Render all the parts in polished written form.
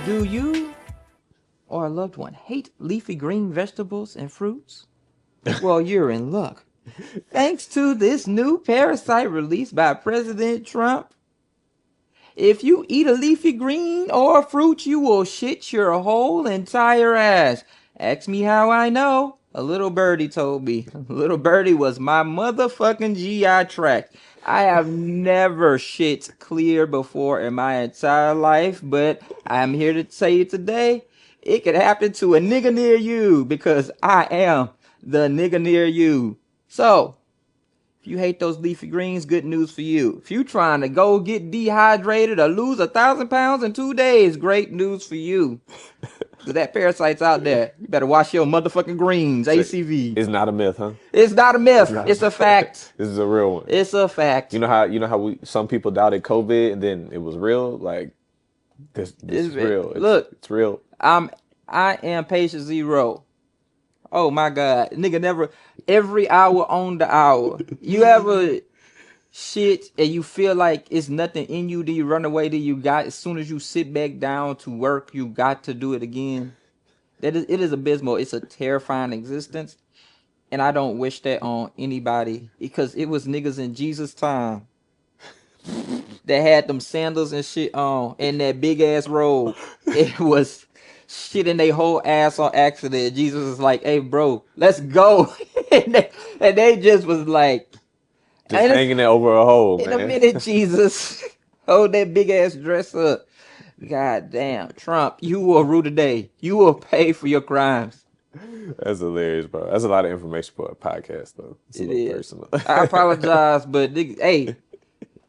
Do you or a loved one hate leafy green vegetables and fruits? Well, you're in luck. Thanks to this new parasite released by President Trump, if you eat a leafy green or a fruit, you will shit your whole entire ass. Ask me how I know. A little birdie told me. A little birdie was my motherfucking GI tract. I have never shit clear before in my entire life, but I'm here to tell you today, it could happen to a nigga near you because I am the nigga near you. So, if you hate those leafy greens, good news for you. If you trying to go get dehydrated or lose 1,000 pounds in 2 days, great news for you. Because that parasite's out there. You better wash your motherfucking greens, So ACV. it's not a myth, huh? It's not a myth. It's a fact. This is a real one. It's a fact. You know how some people doubted COVID and then it was real? Like this is real. Look, it's real. I am patient zero. Oh my God. Nigga never, every hour on the hour. You ever shit and you feel like it's nothing in you, do you run away, do you got, as soon as you sit back down to work, you got to do it again? It is abysmal. It's a terrifying existence. And I don't wish that on anybody because it was niggas in Jesus' time that had them sandals and shit on and that big ass robe. It was shitting they whole ass on accident. Jesus was like, hey, bro, let's go. and they just was like, Just hanging it over a hole, in man. a minute, Jesus. Hold that big ass dress up. God damn. Trump, you will rue today. You will pay for your crimes. That's hilarious, bro. That's a lot of information for a podcast, though. It's a It little is. personal. I apologize, but hey,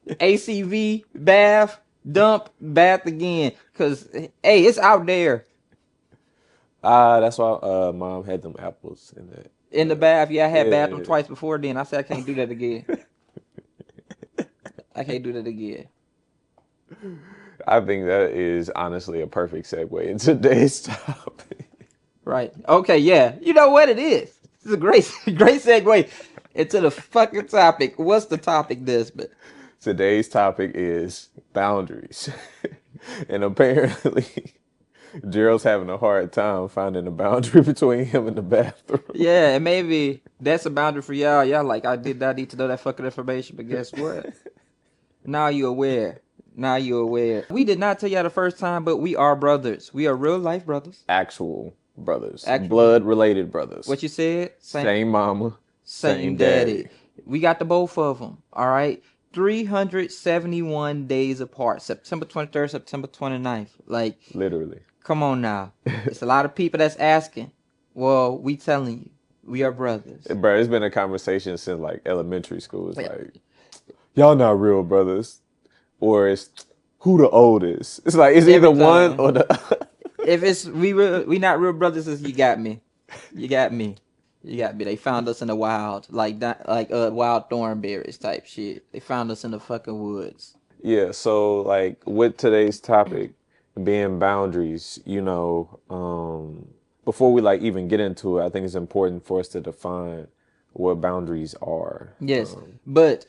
ACV, bath, dump, bath again. Because, hey, it's out there. That's why mom had them apples in that. In the bath. Yeah, I had bathed them Yeah. twice before then. I said I can't do that again. I can't do that again. I think that is honestly a perfect segue into today's topic. Right. Okay, yeah. You know what it is? It's a great segue into the fucking topic. What's the topic, Desmond? Today's topic is boundaries. And apparently, Gerald's having a hard time finding a boundary between him and the bathroom. Yeah, and maybe that's a boundary for y'all. Y'all like, I did not need to know that fucking information, but guess what? Now you're aware. Now you're aware. We did not tell y'all the first time, but we are brothers. We are real life brothers. Actual brothers. Actual- Blood-related brothers. What you said? Same mama. Same daddy. We got the both of them. All right. 371 days apart. September 23rd, September 29th. Like, Literally. come on now. It's a lot of people that's asking. Well, we telling you. We are brothers. Bro, it's been a conversation since like elementary school. It's like, y'all not real brothers. Or it's who the oldest. It's like, it's either one or the If it's we not real brothers, it's you got me. You got me. You got me. They found us in the wild, like that, like wild thornberries type shit. They found us in the fucking woods. Yeah, so like with today's topic being boundaries, before we like even get into it, I think it's important for us to define what boundaries are. Yes, but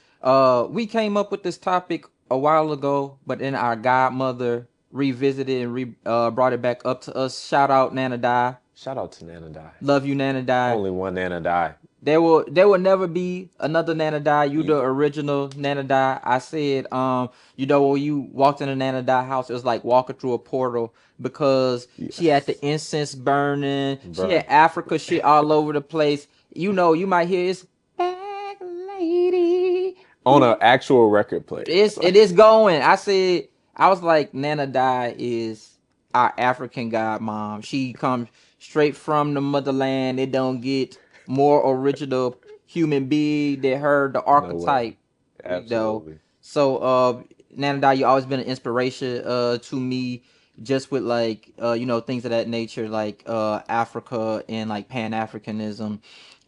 we came up with this topic a while ago, but then our godmother revisited and brought it back up to us. Shout out Nana Di. Shout out to Nana Di. Love you, Nana Di. Only one Nana Di. There will never be another Nana Di. You the original Nana Di. I said, when you walked in the Nana Di house, it was like walking through a portal because she had the incense burning. Bruh. She had Africa shit all over the place. You might hear it's back lady On an actual record player. it is going. I was like, Nana Di is our African godmom. She comes straight from the motherland. It don't get more original human being than her, the archetype. Absolutely. So Nana Di, you always been an inspiration to me, just with like things of that nature, like Africa and like Pan-Africanism.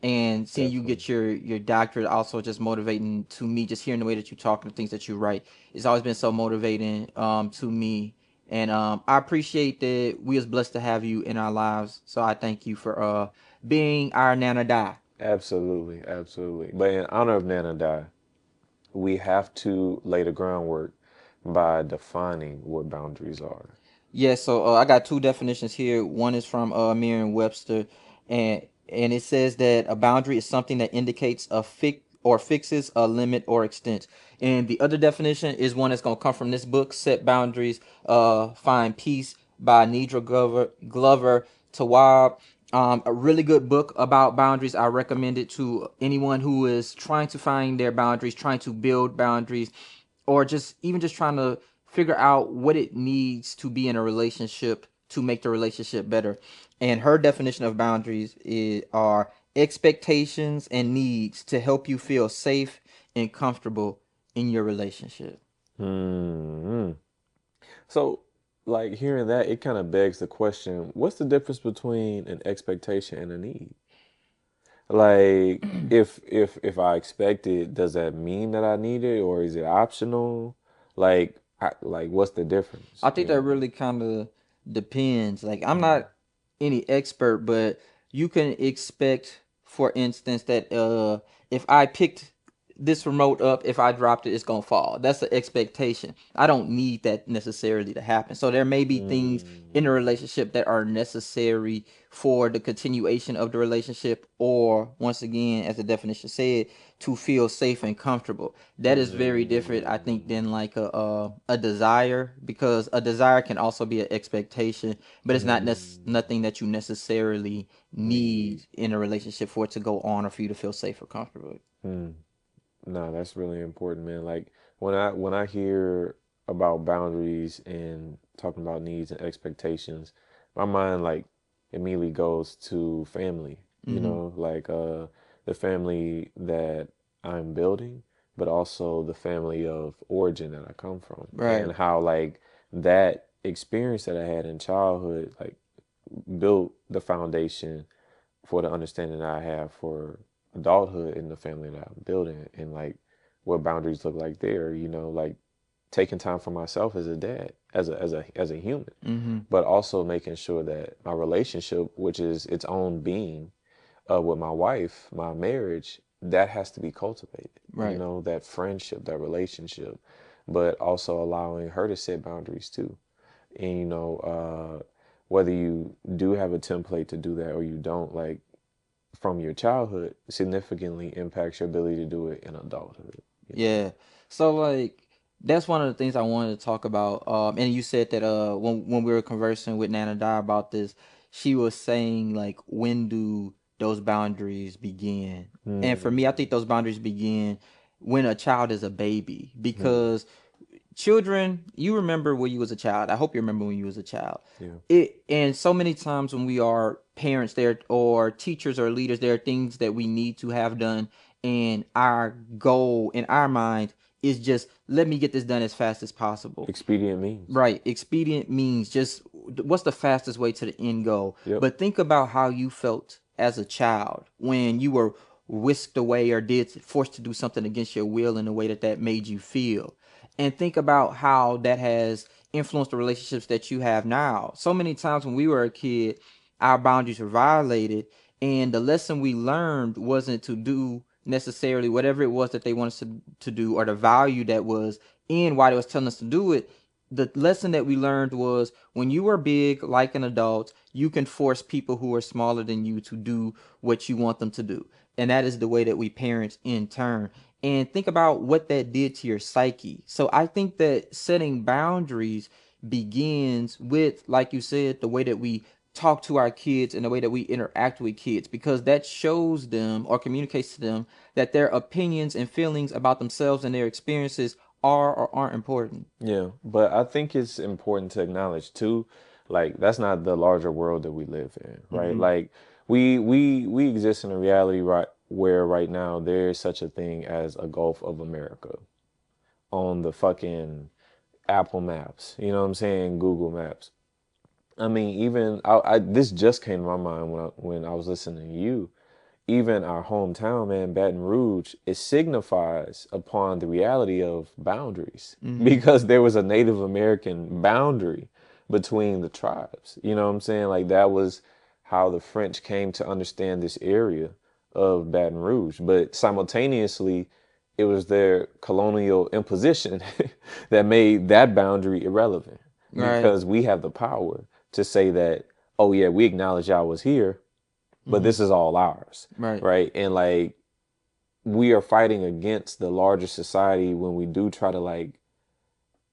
And seeing you get your doctorate, also just motivating to me, just hearing the way that you talk and the things that you write, it's always been so motivating to me. And I appreciate that we was blessed to have you in our lives. So I thank you for being our Nana Di. Absolutely, absolutely. But in honor of Nana Di, we have to lay the groundwork by defining what boundaries are. Yeah, so I got two definitions here. One is from Merriam-Webster, and it says that a boundary is something that indicates a fixes a limit or extent. And the other definition is one that's gonna come from this book, Set Boundaries, Find Peace by Nidra Glover Tawab. A really good book about boundaries. I recommend it to anyone who is trying to find their boundaries, trying to build boundaries, or just even just trying to figure out what it needs to be in a relationship to make the relationship better. And her definition of boundaries are expectations and needs to help you feel safe and comfortable in your relationship. Hmm. So, like hearing that, it kind of begs the question: what's the difference between an expectation and a need? Like, if I expect it, does that mean that I need it, or is it optional? Like what's the difference? I think that really kind of depends. Like, I'm not any expert, but you can expect, for instance, that if I picked this remote up, if I dropped it, it's gonna fall. That's the expectation. I don't need that necessarily to happen. So there may be things in a Mm, relationship that are necessary for the continuation of the relationship, or once again, as the definition said, to feel safe and comfortable. That is very different, I think, mm, than like a desire, because a desire can also be an expectation, but it's not mm, nothing that you necessarily need. need in a relationship for it to go on or for you to feel safe or comfortable. Mm. No, that's really important, man. Like when I hear about boundaries and talking about needs and expectations, my mind like immediately goes to family. You Mm-hmm. know, like the family that I'm building, but also the family of origin that I come from, Right. and how like that experience that I had in childhood like built the foundation for the understanding that I have for adulthood in the family that I'm building, and like what boundaries look like there, like taking time for myself as a dad, as a human, Mm-hmm. but also making sure that my relationship, which is its own being, with my wife, my marriage, that has to be cultivated. Right. That friendship, that relationship, but also allowing her to set boundaries too. And whether you do have a template to do that or you don't, like from your childhood significantly impacts your ability to do it in adulthood. Yeah. So like that's one of the things I wanted to talk about. And you said that when we were conversing with Nana Di about this, she was saying like, when do those boundaries begin? And for me, I think Mm, those boundaries begin when a child is a baby, mm, because children, you remember when you was a child. I hope you remember when you was a child. yeah. It, and so many times when we are parents there, or teachers or leaders, there are things that we need to have done, and our goal in our mind is just, let me get this done as fast as possible. Expedient means. Right. Expedient means just what's the fastest way to the end goal. Yep. But think about how you felt as a child when you were whisked away or did forced to do something against your will in a way that made you feel. And think about how that has influenced the relationships that you have now. So many times when we were a kid, our boundaries were violated, and the lesson we learned wasn't to do necessarily whatever it was that they wanted us to do, or the value that was in why they was telling us to do it. The lesson that we learned was, when you are big like an adult, you can force people who are smaller than you to do what you want them to do. And that is the way that we parent in turn. And think about what that did to your psyche. So I think that setting boundaries begins with, like you said, the way that we talk to our kids and the way that we interact with kids, because that shows them or communicates to them that their opinions and feelings about themselves and their experiences are or aren't important. Yeah, but I think it's important to acknowledge too, like that's not the larger world that we live in, right? Mm-hmm. Like we exist in a reality right where right now there is such a thing as a Gulf of America on the fucking Apple Maps. You know what I'm saying? Google Maps. I mean, even this just came to my mind when I was listening to you. Even our hometown, man, Baton Rouge, it signifies upon the reality of boundaries Mm-hmm. because there was a Native American boundary between the tribes. You know what I'm saying? Like that was how the French came to understand this area of Baton Rouge. But simultaneously, it was their colonial imposition that made that boundary irrelevant. Right. because we have the power to say that, oh yeah, we acknowledge y'all was here, but Mm-hmm. this is all ours, Right. right? And like we are fighting against the larger society when we do try to like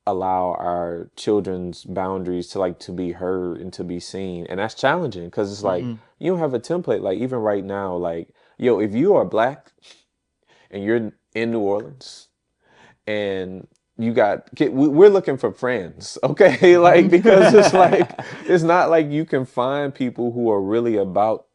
allow our children's boundaries to like to be heard and to be seen, and that's challenging because it's like Mm-mm. you don't have a template. Like even right now, like yo, if you are black and you're in New Orleans and you got we're looking for friends, okay? Like because it's like it's not like you can find people who are really about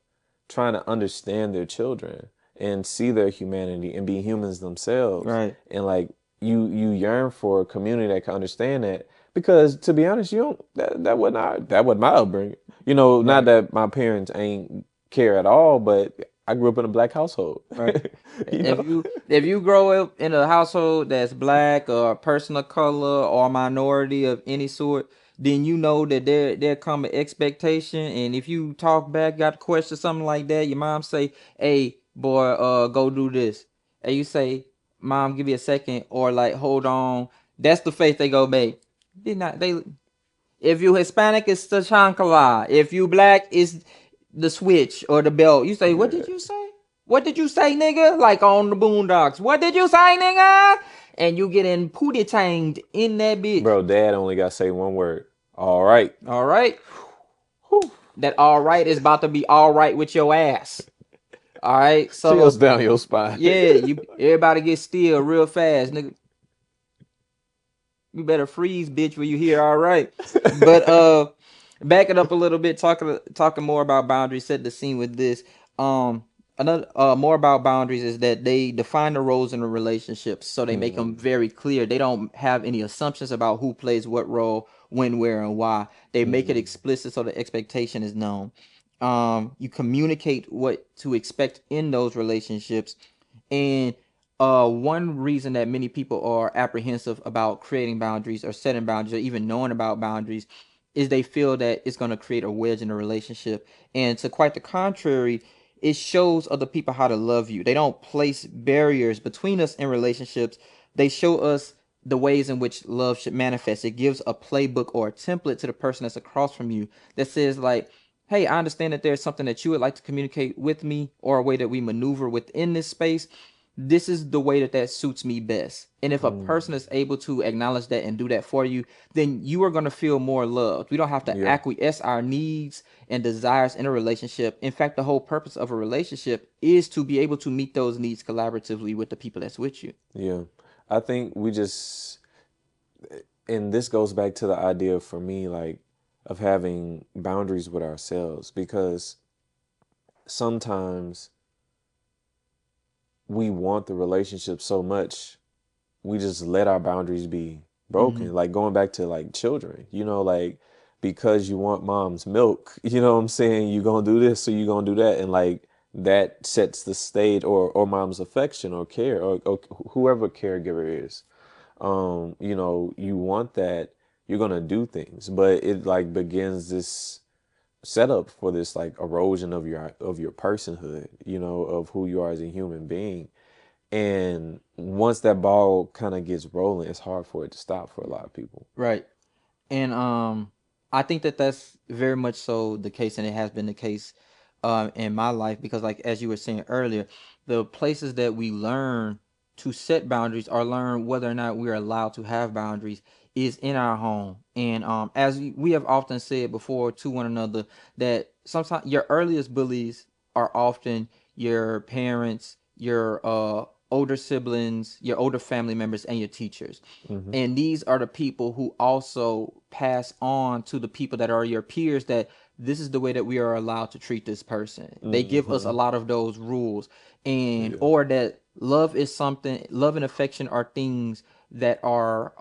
trying to understand their children and see their humanity and be humans themselves, Right. and like you yearn for a community that can understand that, because to be honest, you don't that wasn't my upbringing, not Right. that my parents ain't care at all, but I grew up in a black household. Right. you If know you grow up in a household that's black or a person of color or minority of any sort, then you know that there come an expectation. And if you talk back, got a question, something like that, your mom say, "Hey, boy, go do this," and you say, "Mom, give me a second," or like, "Hold on." That's the face they go make. They not they. If you Hispanic, it's the chancla. If you black, it's the switch or the belt. You say, "What did you say? What did you say, nigga?" Like on the Boondocks. "What did you say, nigga?" And you get in pootie tanged in that bitch. Bro, dad only got to say one word. All right. All right. Whew. That all right is about to be all right with your ass. All right. Chills So down your spine. yeah, you everybody get still real fast, nigga. You better freeze, bitch, when you hear all right. But back it up a little bit, talking more about boundaries, set the scene with this. Another more about boundaries is that they define the roles in a relationship, so they make them very clear. They don't have any assumptions about who plays what role, when, where, and why. They make it explicit so the expectation is known. You communicate what to expect in those relationships, and one reason that many people are apprehensive about creating boundaries or setting boundaries or even knowing about boundaries is they feel that it's going to create a wedge in a relationship. And to quite the contrary, it shows other people how to love you. They don't place barriers between us in relationships. They show us the ways in which love should manifest. It gives a playbook or a template to the person that's across from you that says like, "Hey, I understand that there's something that you would like to communicate with me or a way that we maneuver within this space. This is the way that suits me best." And if a person is able to acknowledge that and do that for you, then you are going to feel more loved. We don't have to Yeah. acquiesce our needs and desires in a relationship. In fact, the whole purpose of a relationship is to be able to meet those needs collaboratively with the people that's with you. Yeah. I think we just, and this goes back to the idea for me, like, of having boundaries with ourselves, because sometimes we want the relationship so much, we just let our boundaries be Mm-hmm. broken. Like going back to like children, like because you want mom's milk, you know what I'm saying? You're gonna do this, so you're gonna do that. And like that sets the stage, or mom's affection or care, or whoever caregiver is. You want that, you're gonna do things, but it like begins this setup for this like erosion of your personhood, of who you are as a human being. And once that ball kind of gets rolling, it's hard for it to stop for a lot of people. Right. And I think that that's very much so the case, and it has been the case in my life, because like as you were saying earlier, the places that we learn to set boundaries or learn whether or not we're allowed to have boundaries is in our home. And as we have often said before to one another, that sometimes your earliest bullies are often your parents, your older siblings, your older family members, and your teachers. Hmm. And these are the people who also pass on to the people that are your peers that this is the way that we are allowed to treat this person. They give us a Hmm. lot of those rules, and Yeah. or that love is something, love and affection are things that are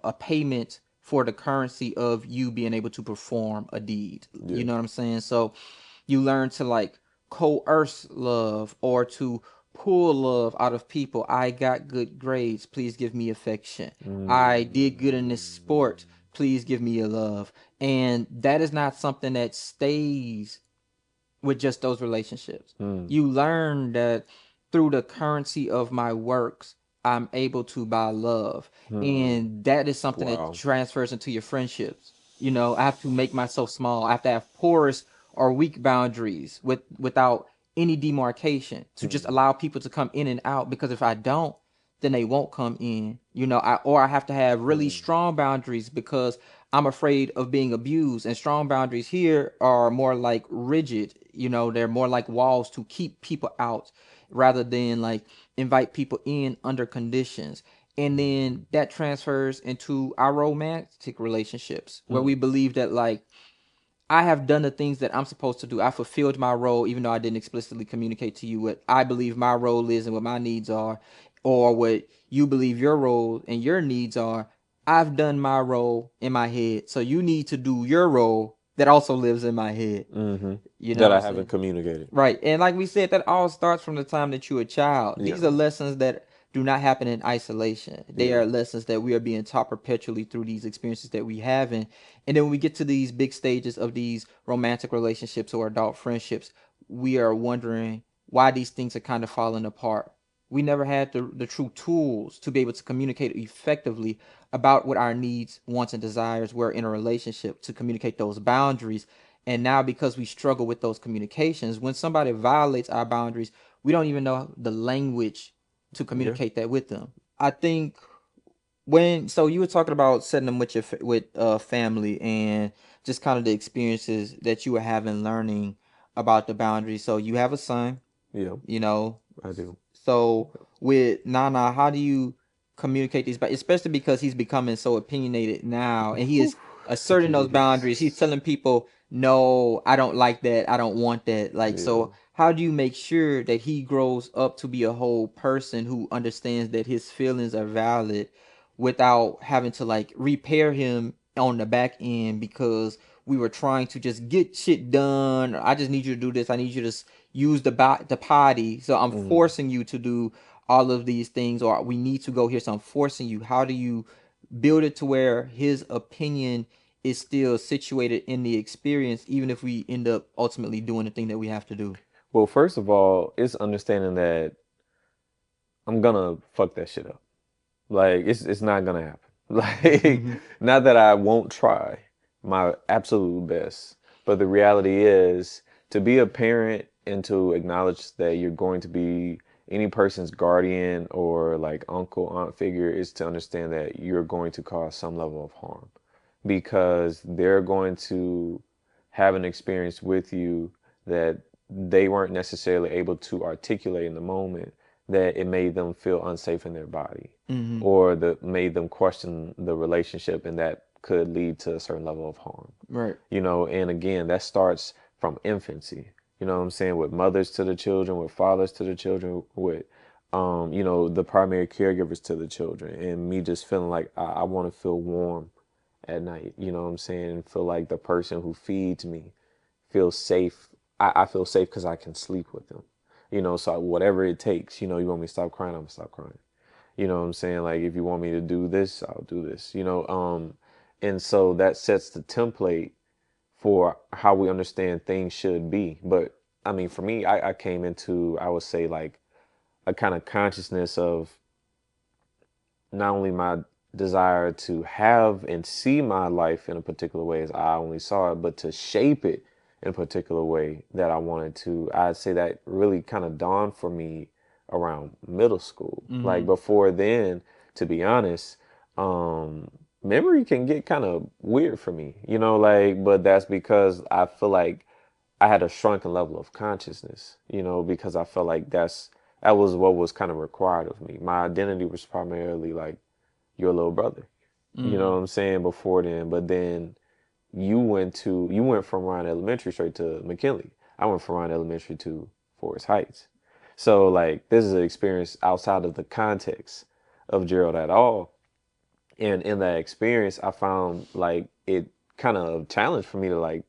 a payment for the currency of you being able to perform a deed. You Yeah. know what I'm saying? So you learn to like coerce love or to pull love out of people. "I got good grades, please give me affection. I did good in this sport, please give me your love." And that is not something that stays with just those relationships. Mm. You learn that through the currency of my works, I'm able to by love. And that is something that Wow. transfers into your friendships. You know, I have to make myself small. I have to have porous or weak boundaries without any demarcation to just allow people to come in and out, because if I don't, then they won't come in. You know, I have to have really strong boundaries because I'm afraid of being abused. And strong boundaries here are more like rigid. You know, they're more like walls to keep people out rather than like invite people in under conditions. And then that transfers into our romantic relationships where we believe that like I have done the things that I'm supposed to do. I fulfilled my role, even though I didn't explicitly communicate to you what I believe my role is and what my needs are, or what you believe your role and your needs are. I've done my role in my head. So you need to do your role that also lives in my head. You know That what I'm I haven't saying? communicated. Right. And like we said, that all starts from the time that you're a child. Yeah. These are lessons that do not happen in isolation. They Yeah. are lessons that we are being taught perpetually through these experiences that we have. And then when we get to these big stages of these romantic relationships or adult friendships, we are wondering why these things are kind of falling apart. We never had the true tools to be able to communicate effectively about what our needs, wants, and desires were in a relationship, to communicate those boundaries. And now, because we struggle with those communications, when somebody violates our boundaries, we don't even know the language to Yeah. communicate that with them. I think when so you were talking about setting them with your with family and just kind of the experiences that you were having learning about the boundaries. So you have a son, Yeah. you know. I do. So with Nana, how do you communicate these? But especially because he's becoming so opinionated now, and he Whew. is asserting those boundaries. He's Jesus. telling people, "No, I don't like that. I don't want that." Like, Yeah. so how do you make sure that he grows up to be a whole person who understands that his feelings are valid without having to like repair him on the back end because we were trying to just get shit done. I just need you to do this. I need you to use the potty. So I'm forcing you to do all of these things, or we need to go here. So I'm forcing you. How do you build it to where his opinion is still situated in the experience, even if we end up ultimately doing the thing that we have to do? Well, first of all, it's understanding that I'm gonna fuck that shit up. Like it's not gonna happen. Like not that I won't try my absolute best, but the reality is to be a parent and to acknowledge that you're going to be any person's guardian or like uncle, aunt figure is to understand that you're going to cause some level of harm because they're going to have an experience with you that they weren't necessarily able to articulate in the moment, that it made them feel unsafe in their body Mm-hmm. or that made them question the relationship, and that could lead to a certain level of harm. Right. You know, and again, that starts from infancy. You know what I'm saying? With mothers to the children, with fathers to the children, with you know, the primary caregivers to the children, and me just feeling like I want to feel warm at night. You know what I'm saying? And feel like the person who feeds me feels safe. I feel safe because I can sleep with them. You know, so whatever it takes, you know, you want me to stop crying, I'm gonna stop crying. You know what I'm saying? Like if you want me to do this, I'll do this. You know, and so that sets the template for how we understand things should be. But I mean, for me, I came into, I would say, like a kind of consciousness of not only my desire to have and see my life in a particular way as I only saw it, but to shape it in a particular way that I wanted to. I'd say that really kind of dawned for me around middle school. Like Mm-hmm. before then, to be honest, memory can get kind of weird for me, you know, like, but that's because I feel like I had a shrunken level of consciousness, you know, because I felt like that was what was kind of required of me. My identity was primarily like your little brother. You know Mm-hmm. what I'm saying? Before then, but then you went from Ryan Elementary straight to McKinley. I went from Ryan Elementary to Forest Heights. So like this is an experience outside of the context of Gerald at all. And in that experience I found like it kind of challenged for me to like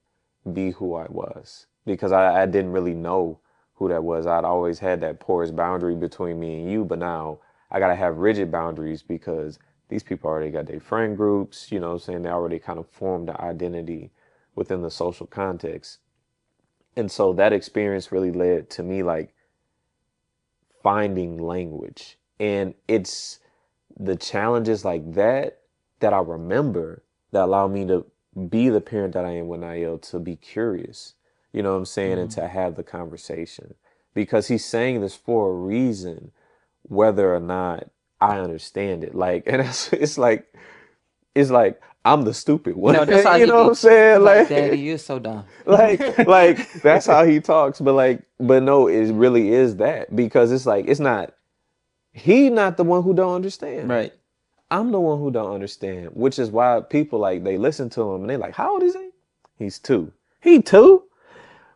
be who I was because I didn't really know who that was. I'd always had that porous boundary between me and you, but now I gotta have rigid boundaries because these people already got their friend groups, you know what I'm saying? They already kind of formed the identity within the social context. And so that experience really led to me like finding language And it's the challenges like that that I remember that allow me to be the parent that I am when I am, to be curious, you know what I'm saying, and Mm-hmm. to have the conversation. Because he's saying this for a reason, whether or not I understand it. Like, and it's like I'm the stupid one. No, that's how You he know what I'm be. saying? He's like, Like, Daddy, you're so dumb. like that's how he talks. But like, but no, it really is that, because it's like it's not he not the one who don't understand. Right. I'm the one who don't understand, which is why people like they listen to him and they like, how old is he? He's 2. He 2?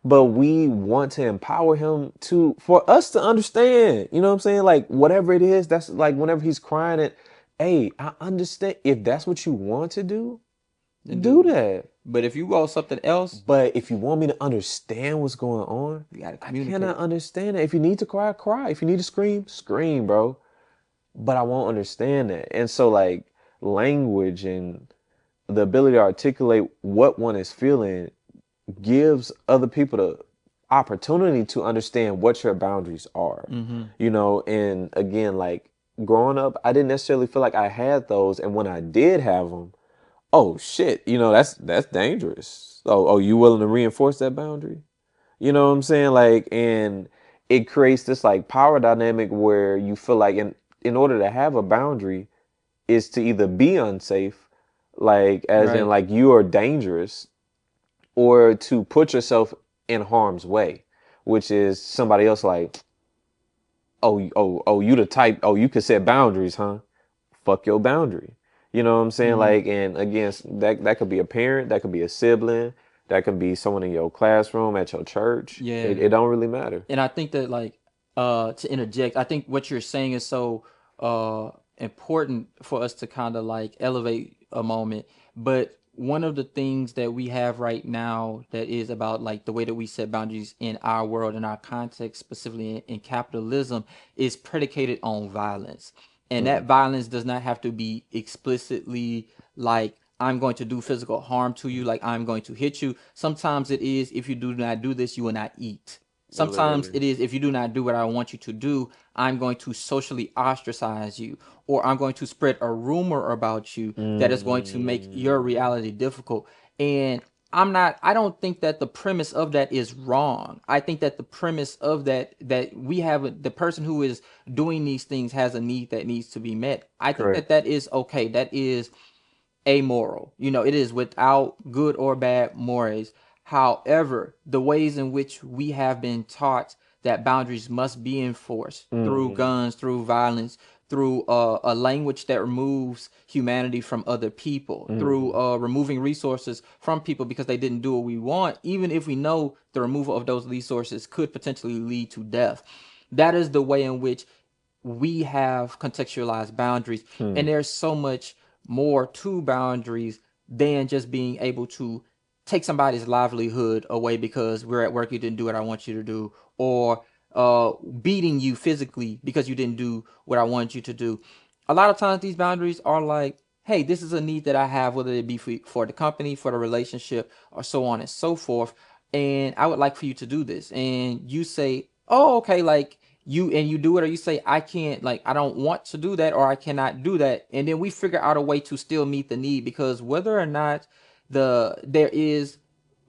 But we want to empower him to for us to understand. You know what I'm saying? Like whatever it is, that's like whenever he's crying it, hey, I understand if that's what you want to And do do. that. But if you want something else, But if you want me to understand what's going on, you gotta I communicate. cannot understand it. If you need to cry, cry. If you need to scream, scream, bro. But I won't understand that. And so like language and the ability to articulate what one is feeling gives other people the opportunity to understand what your boundaries are. Mm-hmm. You know, and again, like growing up, I didn't necessarily feel like I had those. And when I did have them, oh shit, you know, that's dangerous. Oh, you willing to reinforce that boundary? You know what I'm saying? Like, and it creates this like power dynamic where you feel like in order to have a boundary is to either be unsafe, like as in Right. like you are dangerous, or to put yourself in harm's way, which is somebody else like, oh, you the type, oh, you could set boundaries, huh? Fuck your boundary. You know what I'm saying? Mm-hmm. Like, and again, that could be a parent, that could be a sibling, that could be someone in your classroom, at your church. Yeah. It don't really matter. And I think that like to interject, I think what you're saying is so important for us to kind of like elevate a moment. But one of the things that we have right now that is about like the way that we set boundaries in our world, in our context, specifically in capitalism, is predicated on violence. And that Mm. violence does not have to be explicitly like I'm going to do physical harm to you, like I'm going to hit you. Sometimes it is, if you do not do this, you will not eat. Sometimes Literally. it is, if you do not do what I want you to do, I'm going to socially ostracize you, or I'm going to spread a rumor about you that is going to make your Mm. reality difficult. And I don't think that the premise of that is wrong. I think that the premise of that we have the person who is doing these things has a need that needs to be met. I think that Correct. that is okay. That is amoral. It is without good or bad mores. However, the ways in which we have been taught that boundaries must be enforced through Mm. guns, through violence, through a language that removes humanity from other people, through Mm. removing resources from people because they didn't do what we want, even if we know the removal of those resources could potentially lead to death. That is the way in which we have contextualized boundaries. And Mm. there's so much more to boundaries than just being able to take somebody's livelihood away because we're at work, you didn't do what I want you to do, or beating you physically because you didn't do what I want you to do. A lot of times these boundaries are like, hey, this is a need that I have, whether it be for the company, for the relationship, or so on and so forth. And I would like for you to do this. And you say, oh, okay, like you do it, or you say, I can't, like, I don't want to do that, or I cannot do that. And then we figure out a way to still meet the need, because whether or not there is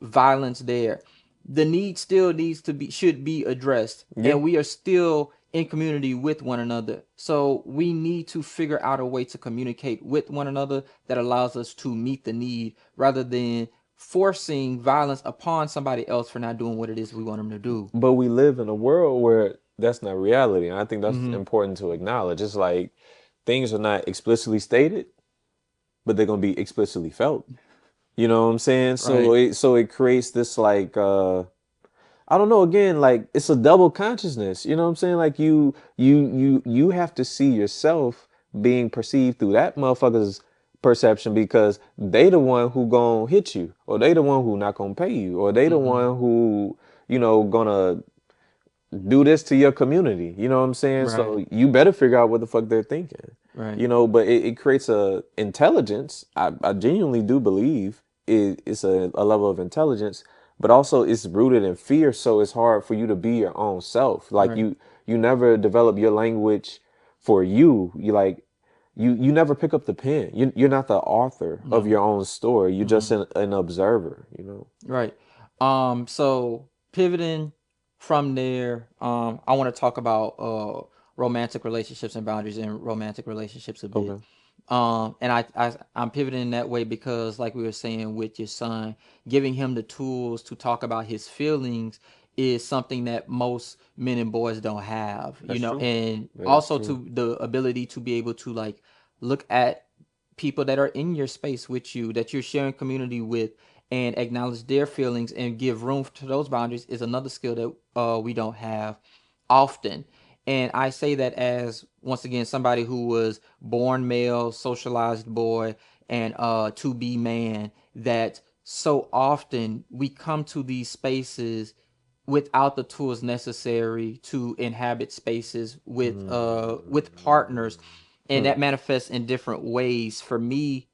violence there, the need still needs to be should be addressed, Yeah. and we are still in community with one another. So we need to figure out a way to communicate with one another that allows us to meet the need, rather than forcing violence upon somebody else for not doing what it is we want them to do. But we live in a world where that's not reality. And I think that's Mm-hmm. important to acknowledge. It's like things are not explicitly stated, but they're gonna be explicitly felt. You know what I'm saying? Right. So it creates this like I don't know, again, like it's a double consciousness. You know what I'm saying? Like you have to see yourself being perceived through that motherfucker's perception, because they the one who gonna hit you, or they the one who not gonna pay you, or they the Mm-hmm. one who, gonna do this to your community. You know what I'm saying? Right. So you better figure out what the fuck they're thinking. Right. But it creates a intelligence. I genuinely do believe it's a level of intelligence, but also it's rooted in fear. So it's hard for you to be your own self. Like Right. you never develop your language for you, you like you never pick up the pen. You're not the author of No. your own story. You're just Hmm. an observer. You know. Right. So pivoting from there, I want to talk about romantic relationships and boundaries in romantic relationships a bit. Okay. And I'm pivoting that way because, like we were saying with your son, giving him the tools to talk about his feelings is something that most men and boys don't have, That's true. and That is also true. to the ability to be able to like look at people that are in your space with you, that you're sharing community with, and acknowledge their feelings and give room to those boundaries is another skill that we don't have often. And I say that as, once again, somebody who was born male, socialized boy, and to be man, that so often we come to these spaces without the tools necessary to inhabit spaces with partners, and Hmm. that manifests in different ways. For me,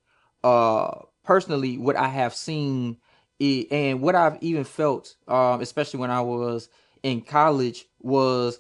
personally, what I have seen and what I've even felt, especially when I was in college, was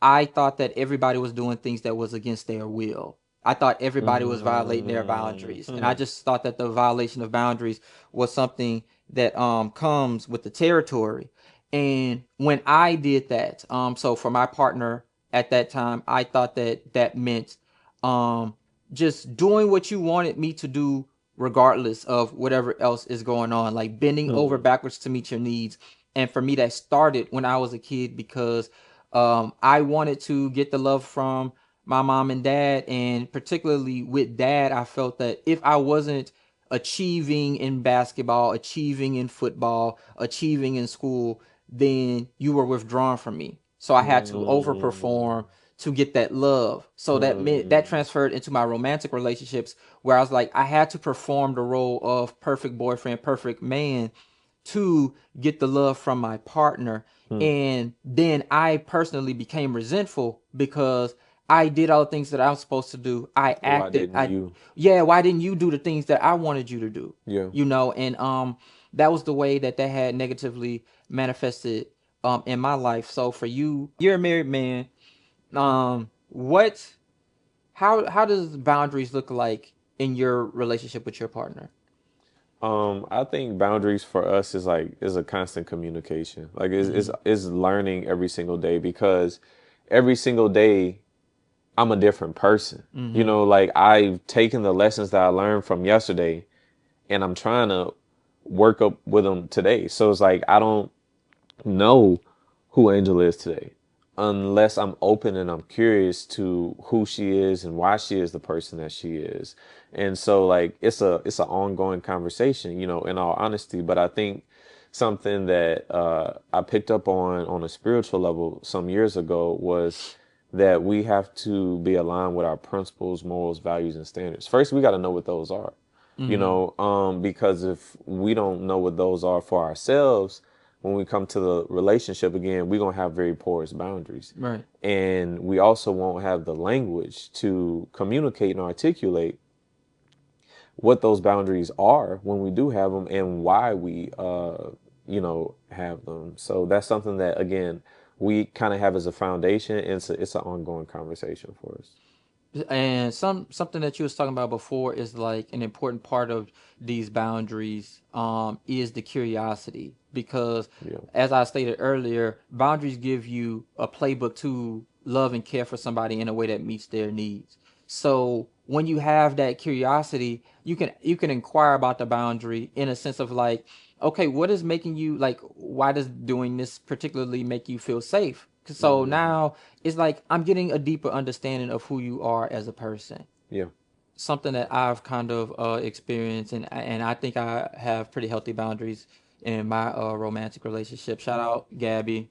I thought that everybody was doing things that was against their will. I thought everybody was violating their boundaries, and I Hmm. just thought that the violation of boundaries was something that comes with the territory. And when I did that, so for my partner at that time, I thought that that meant um just doing what you wanted me to do regardless of whatever else is going on, like bending over Hmm. backwards to meet your needs. And for me, that started when I was a kid because I wanted to get the love from my mom and dad, and particularly with dad, I felt that if I wasn't achieving in basketball, achieving in football, achieving in school, then you were withdrawn from me. So I had to overperform to get that love. So that meant that Hmm. transferred into my romantic relationships, where I was like, I had to perform the role of perfect boyfriend, perfect man to get the love from my partner. Hmm. And then I personally became resentful because I did all the things that I was supposed to do. I Why acted, didn't you? yeah, why didn't you do the things that I wanted you to do? Yeah. And that was the way that that had negatively manifested in my life. So for you, you're a married man. What how does boundaries look like in your relationship with your partner? I think boundaries for us is a constant communication. Like Mm-hmm. is learning every single day because every single day I'm a different person. You Mm-hmm. know, like I've taken the lessons that I learned from yesterday and I'm trying to work up with them today. So it's like I don't know who Angel is today unless I'm open and I'm curious to who she is and why she is the person that she is. And so like it's an ongoing conversation, you know, in all honesty. But I think something that I picked up on a spiritual level some years ago was that we have to be aligned with our principles, morals, values, and standards. First, we got to know what those are, you Mm-hmm. know, because if we don't know what those are for ourselves, when we come to the relationship again, we're going to have very porous boundaries. Right. And we also won't have the language to communicate and articulate what those boundaries are when we do have them and why we, you know, have them. So that's something that, again, we kind of have as a foundation. And it's an ongoing conversation for us. And something that you was talking about before is like an important part of these boundaries is the curiosity, because Yeah. as I stated earlier, boundaries give you a playbook to love and care for somebody in a way that meets their needs. So when you have that curiosity, you can inquire about the boundary in a sense of like, okay, what is making you like, why does doing this particularly make you feel safe? So Hmm. now it's like I'm getting a deeper understanding of who you are as a person. Yeah. Something that I've kind of experienced, and I think I have pretty healthy boundaries in my romantic relationship. Shout out Gabby,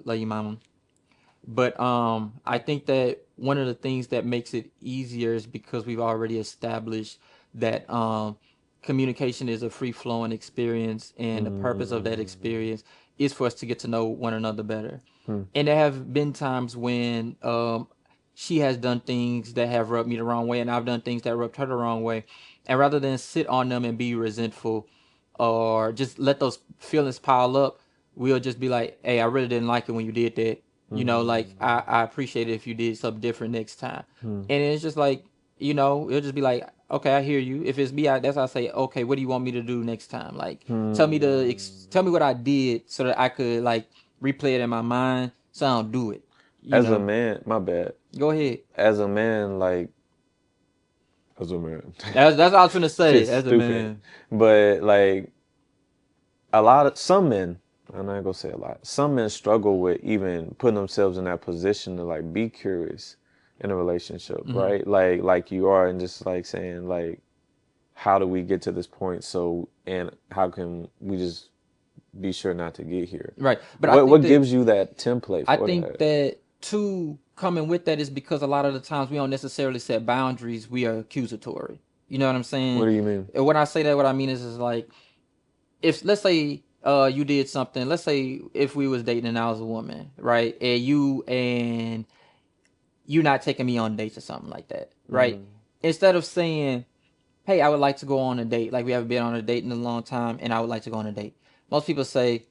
love you, mama. But I think that one of the things that makes it easier is because we've already established that communication is a free flowing experience, and the purpose of that Hmm. experience is for us to get to know one another better. And there have been times when she has done things that have rubbed me the wrong way, and I've done things that rubbed her the wrong way. And rather than sit on them and be resentful or just let those feelings pile up, we'll just be like, hey, I really didn't like it when you did that. Like I appreciate it if you did something different next time. And it's just like, it'll just be like, okay, I hear you. If it's me, that's how I say, okay, what do you want me to do next time? Like, tell me what I did so that I could like replay it in my mind so I don't do it. You As a know, man, my bad. go ahead. As a man, like as a man, That's what I was gonna say. shit's As a stupid. man, But like a lot of some men, I'm not gonna say a lot. Some men struggle with even putting themselves in that position to like be curious in a relationship, right? Like you are, and just like saying like, how do we get to this point? So, and how can we just be sure not to get here? right? But What gives you that template I for think that? that too coming with that is because a lot of the times we don't necessarily set boundaries. We are accusatory. You know what I'm What saying? do you mean? And when I say that, what I mean is like, if let's say you did something. Let's say if we was dating and I was a woman, right? And you not taking me on dates or something like that, right? Instead of saying, hey, I would like to go on a date, like we haven't been on a date in a long time, and I would like to go on a date. Most people say,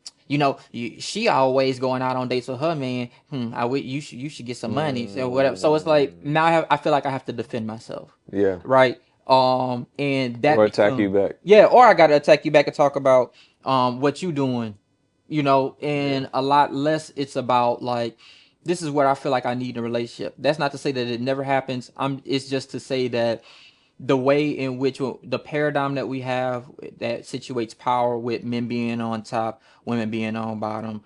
she always going out on dates with her man. You should get some money, so whatever. So it's like now I feel like I have to defend myself, Yeah, right? And that or attack you become, back. yeah, or I gotta attack you back and talk about what you doing, Yeah. and a lot less it's about like, this is what I feel like I need in a relationship. That's not to say that it never happens. It's just to say that the way in which the paradigm that we have that situates power with men being on top, women being on bottom,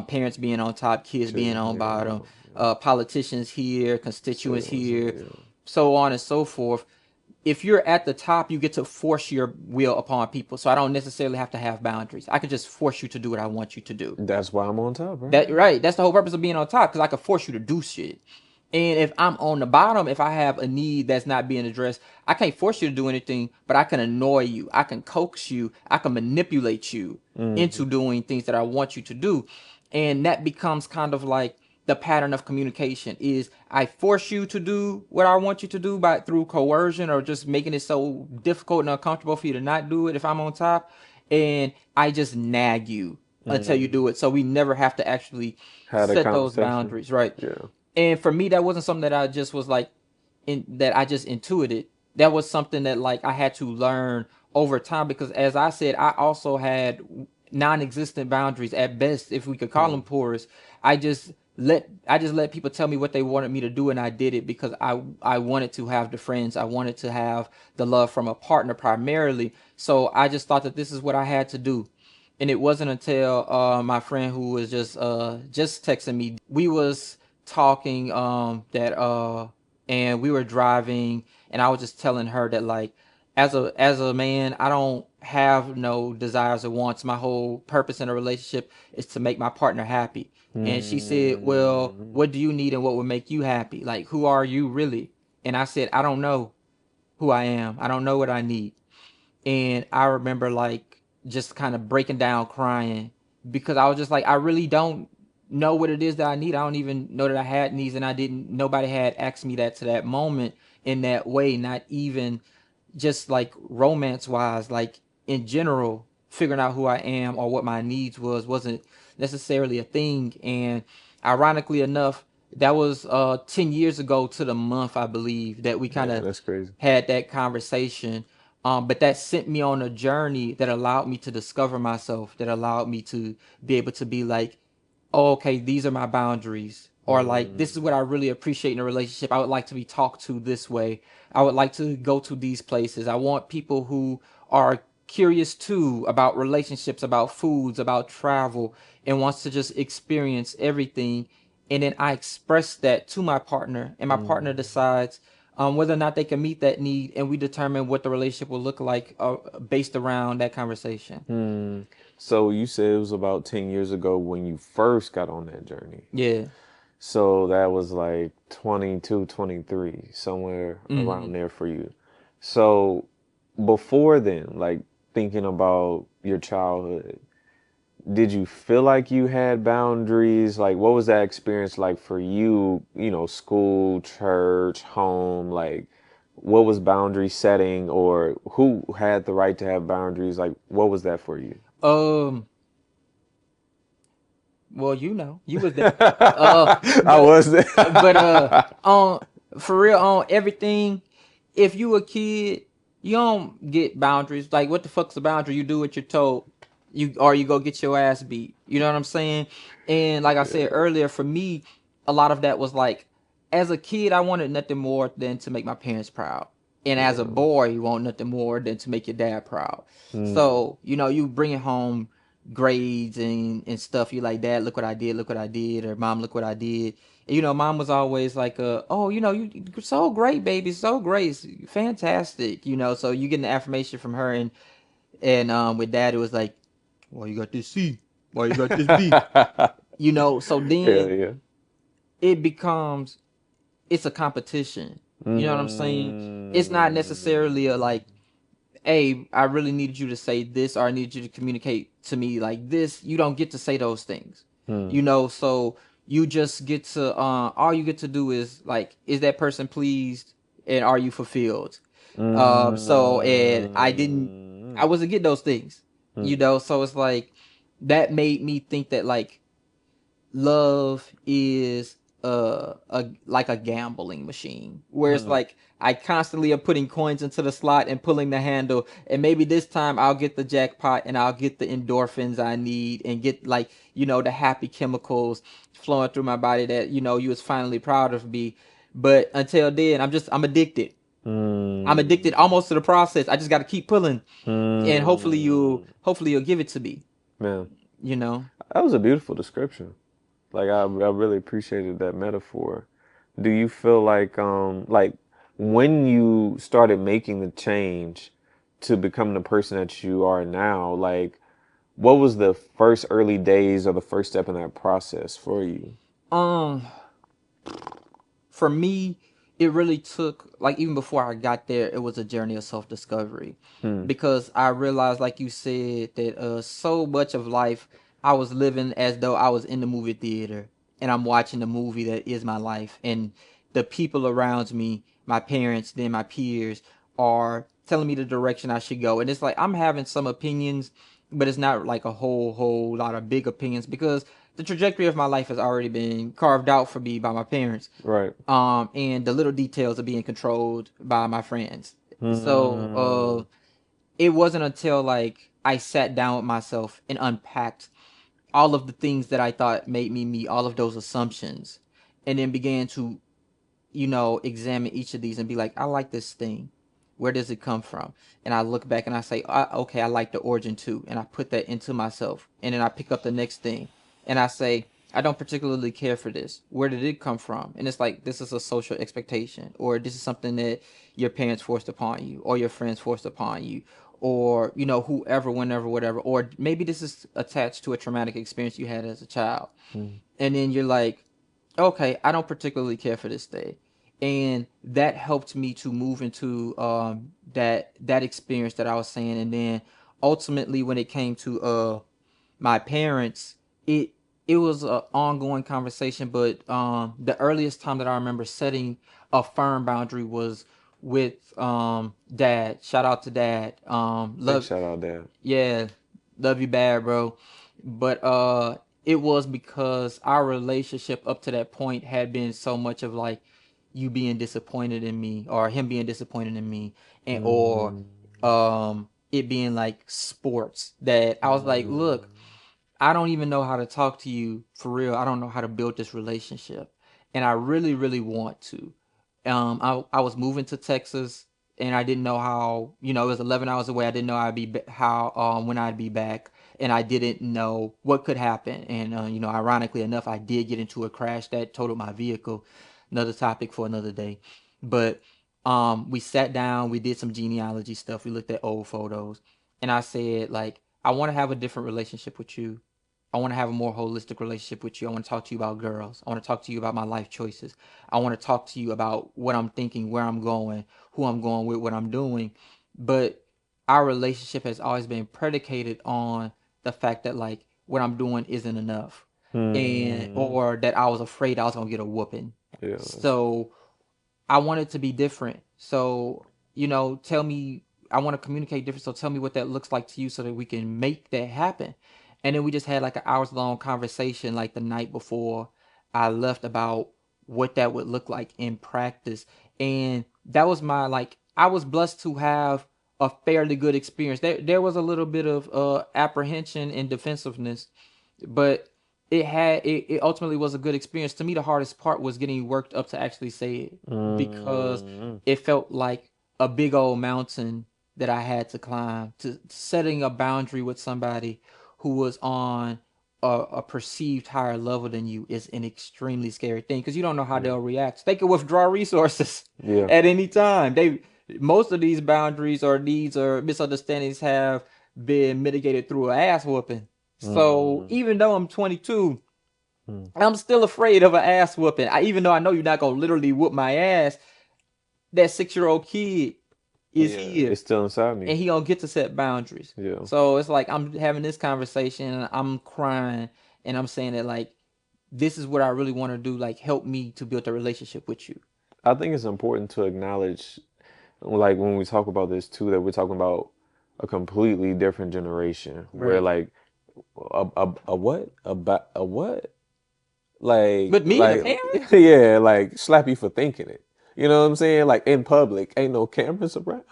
parents being on top, kids being Children on being on bottom, bottom. Yeah. politicians here, constituents Citizens here, here. so on and so forth. If you're at the top, you get to force your will upon people. So I don't necessarily have to have boundaries. I could just force you to do what I want you to do. That's why I'm on top, right? That right. That's the whole purpose of being on top, because I can force you to do shit. And if I'm on the bottom, if I have a need that's not being addressed, I can't force you to do anything, but I can annoy you. I can coax you. I can manipulate you into doing things that I want you to do. And that becomes kind of like the pattern of communication is I force you to do what I want you to do by through coercion or just making it so difficult and uncomfortable for you to not do it if I'm on top. And I just nag you until you do it. So we never have to actually Had a set those conversation. boundaries, right? Yeah. And for me, that wasn't something that I just was like, that I just intuited. That was something that like I had to learn over time, because as I said, I also had non-existent boundaries at best, if we could call them porous. I just let people tell me what they wanted me to do, and I did it because I wanted to have the friends, I wanted to have the love from a partner primarily. So I just thought that this is what I had to do. And it wasn't until my friend who was just texting me, we was talking that and we were driving, and I was just telling her that like, as a man, I don't have no desires or wants. My whole purpose in a relationship is to make my partner happy. And she said, well, what do you need and what would make you happy? Like, who are you really? And I said, I don't know who I am. I don't know what I need. And I remember like just kind of breaking down crying, because I was just like, I really don't know what it is that I need. I don't even know that I had needs, and nobody had asked me that to that moment in that way, not even just like romance wise, like in general, figuring out who I am or what my needs wasn't necessarily a thing. And ironically enough, that was 10 years ago to the month, I believe, that we kind Yeah, of that's crazy. had that conversation. But that sent me on a journey that allowed me to discover myself, that allowed me to be able to be like, oh, okay, these are my boundaries. Or like, this is what I really appreciate in a relationship. I would like to be talked to this way. I would like to go to these places. I want people who are curious too about relationships, about foods, about travel, and wants to just experience everything. And then I express that to my partner, and my partner decides whether or not they can meet that need, and we determine what the relationship will look like based around that conversation. So you said it was about 10 years ago when you first got on that journey. Yeah. So that was like 22, 23, somewhere Hmm. around there for you. So before then, like thinking about your childhood, did you feel like you had boundaries? Like, what was that experience like for you? School, church, home, like, what was boundary setting, or who had the right to have boundaries? Like, what was that for you? Um, Well, you was there. I But was there. on for real, on everything. If you a kid, you don't get boundaries. Like, what the fuck's a boundary? You do what you're told. You go get your ass beat. You know what I'm saying? And like I said earlier, for me, a lot of that was like, as a kid, I wanted nothing more than to make my parents proud. And as a Yeah. boy, you want nothing more than to make your dad proud. Mm. So, you bringing home grades and stuff. You like, dad, look what I did, or mom, look what I did. And, mom was always like, oh, you're so great, baby, so great, it's fantastic. So you getting the affirmation from her, and with dad, it was like, why you got this C? Why you got this B? So Hell then yeah. it becomes it's a competition. You know what I'm saying? It's not necessarily a like, hey, I really needed you to say this, or I needed you to communicate to me like this. You don't get to say those things. Mm. So you just get to all you get to do is like, is that person pleased, and are you fulfilled? So, and I Mm. wasn't getting those things. Mm. So it's like that made me think that like love is a like a gambling machine, where it's Mm. like I constantly am putting coins into the slot and pulling the handle, and maybe this time I'll get the jackpot and I'll get the endorphins I need, and get like, the happy chemicals flowing through my body that, you was finally proud of me. But until then, I'm addicted. I'm addicted Mm. almost to the process. I just got to keep pulling, and Mm. hopefully you'll give it to me, Man, you know. that was a beautiful description. Like I really appreciated that metaphor. Do you feel like when you started making the change to become the person that you are now, like what was the first early days or the first step in that process for you? um for me, it really took, like, even before I got there, it was a journey of self discovery, Hmm. because I realized, like you said, that so much of life I was living as though I was in the movie theater, and I'm watching the movie that is my life, and the people around me, my parents, then my peers, are telling me the direction I should go, and it's like I'm having some opinions, but it's not like a whole lot of big opinions, because the trajectory of my life has already been carved out for me by my parents, Right. and the little details are being controlled by my friends. So Hmm. it wasn't until like I sat down with myself and unpacked all of the things that I thought made me me, all of those assumptions, and then began to, examine each of these and be like, I like this thing. Where does it come from? And I look back and I say, okay, I like the origin too. And I put that into myself. And then I pick up the next thing and I say, I don't particularly care for this. Where did it come from? And it's like, this is a social expectation, or this is something that your parents forced upon you, or your friends forced upon you, or, whoever, whenever, whatever. Or maybe this is attached to a traumatic experience you had as a child. And then you're like, okay, I don't particularly care for this day. And that helped me to move into that experience that I was saying. And then ultimately, when it came to my parents, it it was an ongoing conversation. But the earliest time that I remember setting a firm boundary was with dad. Shout out to dad. Big Love, shout out there. yeah, love you bad, bro. But it was because our relationship up to that point had been so much of like you being disappointed in me, or him being disappointed in me, and or Mm. it being like sports, that I was like, look, I don't even know how to talk to you for real. I don't know how to build this relationship, and I really, really want to. I was moving to Texas, and I didn't know how. It was 11 hours away. I didn't know how when I'd be back, and I didn't know what could happen. And ironically enough, I did get into a crash that totaled my vehicle. Another topic for another day, but we sat down. We did some genealogy stuff. We looked at old photos, and I said, like, I want to have a different relationship with you. I want to have a more holistic relationship with you. I want to talk to you about girls. I want to talk to you about my life choices. I want to talk to you about what I'm thinking, where I'm going, who I'm going with, what I'm doing. But our relationship has always been predicated on the fact that like what I'm doing isn't enough, and Mm. or that I was afraid I was gonna get a whooping. Yeah. So I want it to be different. So, tell me, I want to communicate different. So tell me what that looks like to you so that we can make that happen. And then we just had like an hours long conversation like the night before I left about what that would look like in practice. And that was my like I was blessed to have a fairly good experience. There was a little bit of apprehension and defensiveness, but it ultimately was a good experience. To me, the hardest part was getting worked up to actually say it because Mm, it felt like a big old mountain that I had to climb. To setting a boundary with somebody who was on a perceived higher level than you is an extremely scary thing because you don't know how yeah. they'll react. They could withdraw resources Yeah. at any time. They Most of these boundaries or needs or misunderstandings have been mitigated through an ass whooping. So Mm, even though I'm 22, mm. I'm still afraid of an ass whooping. Even though I know you're not gonna literally whoop my ass, that 6 year old kid is Yeah, here it's still inside me. and he gonna get to set boundaries. Yeah. So it's like I'm having this conversation and I'm crying and I'm saying that like this is what I really want to do. Like help me to build a relationship with you. I think it's important to acknowledge, like when we talk about this too, that we're talking about a completely different generation where Right. like a what? A what? But me, the Like parent. yeah, like slap you for thinking it. You know what I'm saying? Like in public, ain't no cameras around.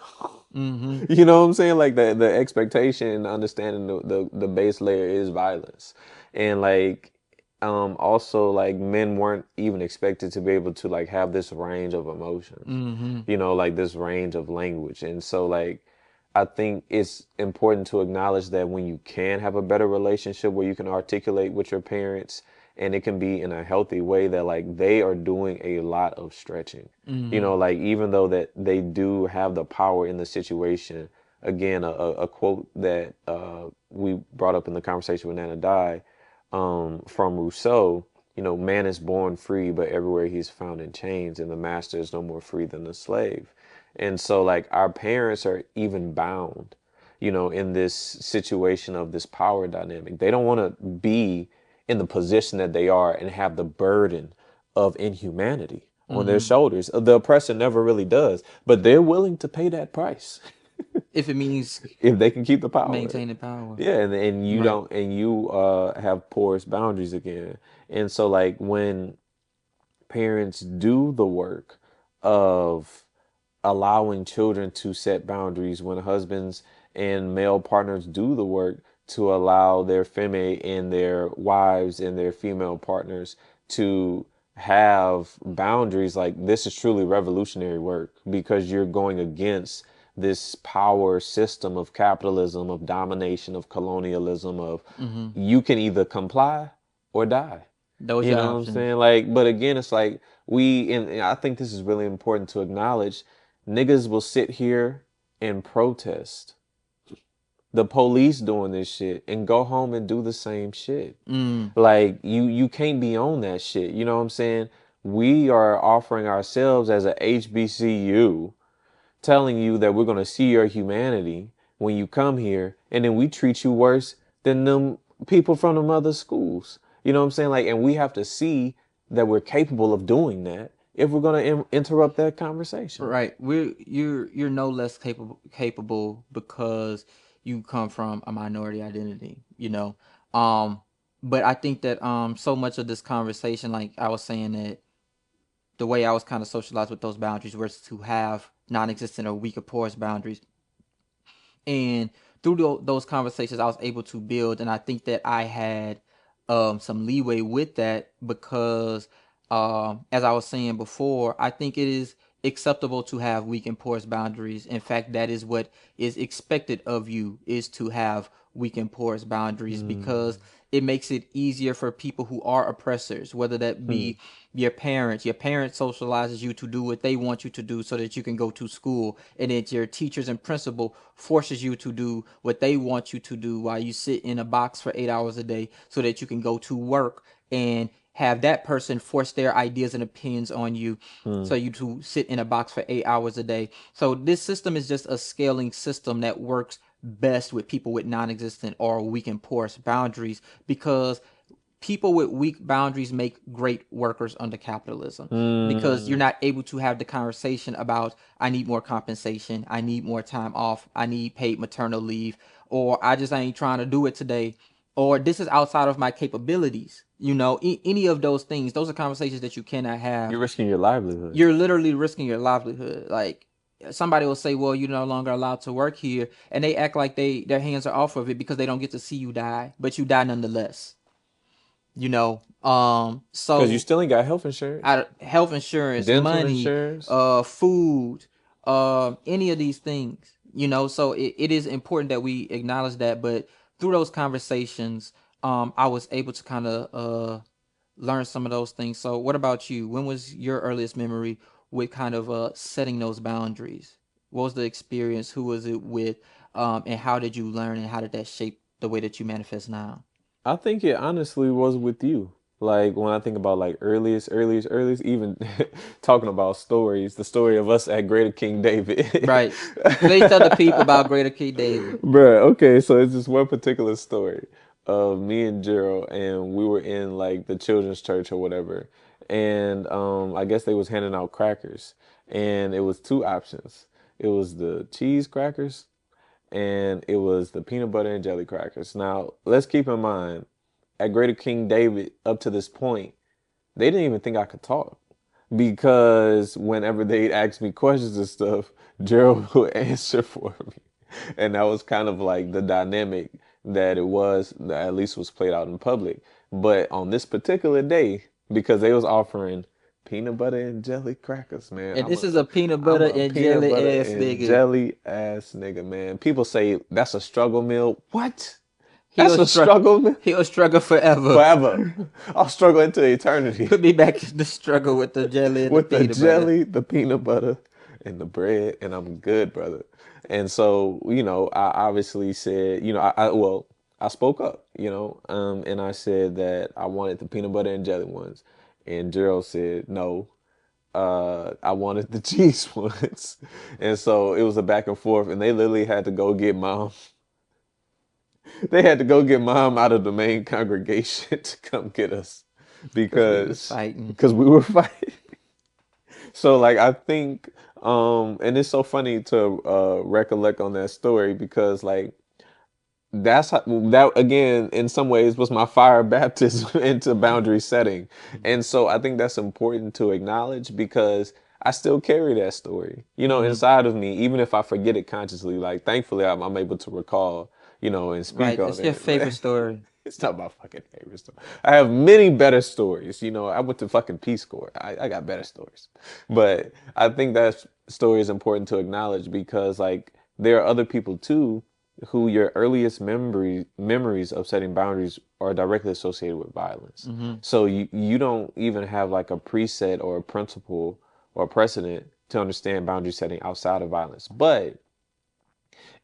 Mm-hmm. You know what I'm saying? Like the expectation and understanding the base layer is violence. And like also like men weren't even expected to be able to like have this range of emotions. Mm-hmm. You know, like this range of language. And so like I think it's important to acknowledge that when you can have a better relationship where you can articulate with your parents and it can be in a healthy way that like they are doing a lot of stretching. You Mm-hmm. know, like even though that they do have the power in the situation, again, a quote that we brought up in the conversation with Nana Dye from Rousseau, you know, man is born free, but everywhere he's found in chains, and the master is no more free than the slave. And so, like, our parents are even bound, you know, in this situation of this power dynamic. They don't want to be in the position that they are and have the burden of inhumanity on their Mm-hmm. shoulders. The oppressor never really does, but they're willing to pay that price If it means if they can keep the power. maintaining power. Yeah, and you Right. don't, and you have porous boundaries again. And so like when parents do the work of allowing children to set boundaries, when husbands and male partners do the work to allow their femme and their wives and their female partners to have boundaries, like this is truly revolutionary work because you're going against this power system of capitalism, of domination, of colonialism, of Mm-hmm. you can either comply or die. Those You your know what I'm options. saying? Like, but again, it's like and I think this is really important to acknowledge. Niggas will sit here and protest the police doing this shit and go home and do the same shit. Mm. Like you can't be on that shit. You know what I'm saying? We are offering ourselves as a HBCU, telling you that we're gonna see your humanity when you come here, and then we treat you worse than them people from them other schools. You know what I'm saying? Like, and we have to see that we're capable of doing that if we're gonna interrupt that conversation. Right. You're no less capable because you come from a minority identity, you know. Um but I think that so much of this conversation, like I was saying that the way I was kind of socialized with those boundaries was to have non-existent or weak or porous boundaries. And through those conversations I was able to build, and I think that I had some leeway with that because as I was saying before, I think it is acceptable to have weak and porous boundaries. In fact, that is what is expected of you, is to have weak and porous boundaries, because Mm. it makes it easier for people who are oppressors, whether that Hmm. be your parents. Your parents socializes you to do what they want you to do so that you can go to school, and then your teachers and principal forces you to do what they want you to do while you sit in a box for 8 hours a day so that you can go to work and have that person force their ideas and opinions on you Hmm. so you to sit in a box for 8 hours a day. So this system is just a scaling system that works best with people with non-existent or weak and porous boundaries, because people with weak boundaries make great workers under capitalism, because you're Hmm. not able to have the conversation about I need more compensation, I need more time off, I need paid maternal leave, or I just ain't trying to do it today. or this is outside of my capabilities. Any of those things, those are conversations that you cannot have. You're risking your livelihood. You're literally risking your livelihood. Like, somebody will say, well, you're no longer allowed to work here, and they act like their hands are off of it because they don't get to see you die, but you die nonetheless. Because you So still ain't got health insurance, health insurance, dental money, insurance. food, any of these things. So it is important that we acknowledge that. But through those conversations, I was able to kind of learn some of those things. So what about you? When was your earliest memory with kind of setting those boundaries? What was the experience? Who was it with? And how did you learn, and how did that shape the way that you manifest now? I think it honestly was with you. Like when I think about like earliest, even talking about stories, the story of us at Greater King David. Right. Please tell the people about Greater Key David. Bruh, okay, so it's just one particular story of me and Gerald, and we were in like the children's church or whatever, and I guess they was handing out crackers, and it was two options. It was the cheese crackers, and it was the peanut butter and jelly crackers. Now, let's keep in mind, at Greater King David, up to this point, they didn't even think I could talk because whenever they'd ask me questions and stuff, Gerald would answer for me. And that was kind of like the dynamic that it was, that at least was played out in public. But on this particular day, because they was offering peanut butter and jelly crackers, man. And this is a peanut I'm butter a and peanut jelly butter ass and nigga. jelly ass nigga, man. People say that's a struggle meal. What? That's He'll a struggle. struggle meal? He'll struggle forever. Forever. I'll struggle into eternity. Put me back in the struggle with the jelly and the With the peanut butter. jelly, the peanut butter, and the bread, and I'm good, brother. And so, I obviously said, I spoke up, and I said that I wanted the peanut butter and jelly ones. And Gerald said, no, I wanted the cheese ones. And so it was a back and forth, and they literally had to go get mom. They had to go get mom out of the main congregation to come get us Because we was because fighting. because we were fighting. So like I think and it's so funny to recollect on that story because like that's how, that again in some ways was my fire baptism into boundary setting. And so I think that's important to acknowledge because I still carry that story, Hmm. inside of me, even if I forget it consciously. Like thankfully I'm able to recall, and speak Right. on It's your favorite it. story. It's not my fucking favorite story. I have many better stories. I went to fucking Peace Corps. I got better stories. But I think that story is important to acknowledge because like there are other people too who your earliest memories of setting boundaries are directly associated with violence. Hmm. So you don't even have like a preset or a principle or a precedent to understand boundary setting outside of violence. But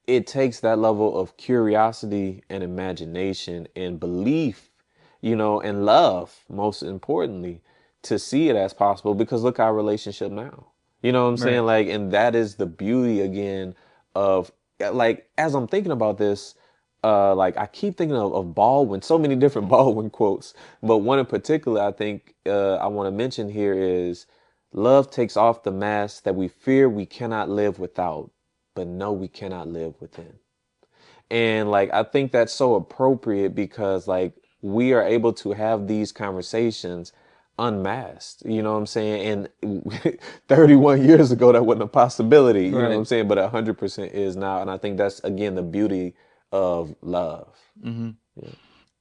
it takes that level of curiosity and imagination and belief, and love, most importantly, to see it as possible because look our relationship now. You know what I'm saying? Right. Like, and that is the beauty again of like as I'm thinking about this, like I keep thinking of Baldwin, so many different Baldwin quotes, but one in particular I think I want to mention here is love takes off the mask that we fear we cannot live without but no, we cannot live within. And like, I think that's so appropriate because like we are able to have these conversations unmasked, you know what I'm saying? And 31 years ago, that wasn't a possibility, you know what I'm Right. saying? But 100% is now. And I think that's, again, the beauty of love. Hmm. Yeah.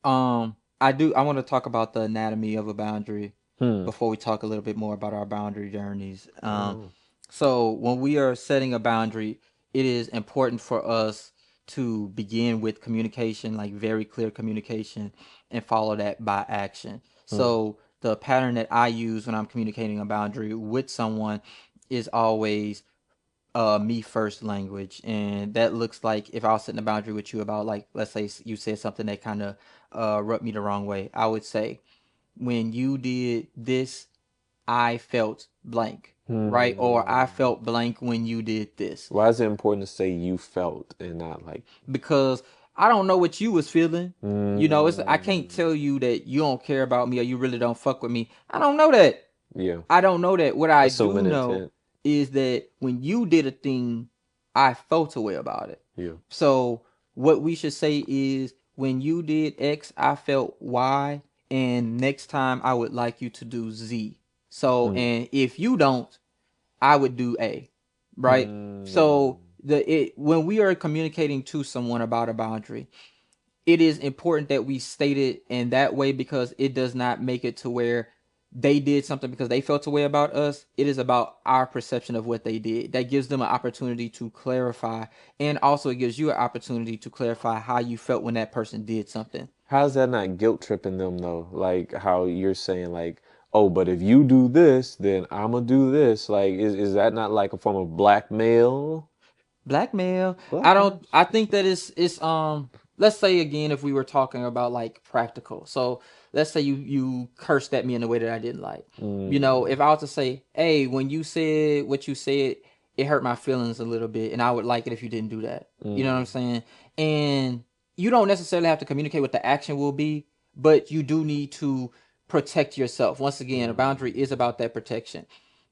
I want to talk about the anatomy of a boundary Hmm. before we talk a little bit more about our boundary journeys. Oh. So when we are setting a boundary, it is important for us to begin with communication, like very clear communication, and follow that by action. Hmm. So the pattern that I use when I'm communicating a boundary with someone is always me first language, and that looks like if I was setting a boundary with you about, like, let's say you said something that kind of rubbed me the wrong way, I would say, when you did this, I felt blank, right? Or I Hmm. felt blank when you did this. Why is it important to say you felt and not like, Because I don't know what you was feeling. It's I can't mm, tell you that you don't care about me or you really don't fuck with me. I don't know that. yeah, I don't know that. What I do assuming know intent? is that when you did a thing, I felt a way about it. Yeah. So what we should say is when you did X, I felt Y, and next time I would like you to do Z. So, Hmm. and if you don't, I would do A, right? Hmm. So when we are communicating to someone about a boundary, it is important that we state it in that way because it does not make it to where they did something because they felt a way about us. It is about our perception of what they did. That gives them an opportunity to clarify, and also it gives you an opportunity to clarify how you felt when that person did something. How's that not guilt tripping them though? Like how you're saying like, oh, but if you do this, then I'ma do this. Like, is that not like a form of blackmail? Blackmail. I don't. Blackmail. I think that it's. Let's say again, if we were talking about like practical. So let's say you cursed at me in a way that I didn't like. Mm, If I was to say, hey, when you said what you said, it hurt my feelings a little bit, and I would like it if you didn't do that. You know what I'm mm, saying? And you don't necessarily have to communicate what the action will be, but you do need to protect yourself. Once again, a boundary mm, is about that protection.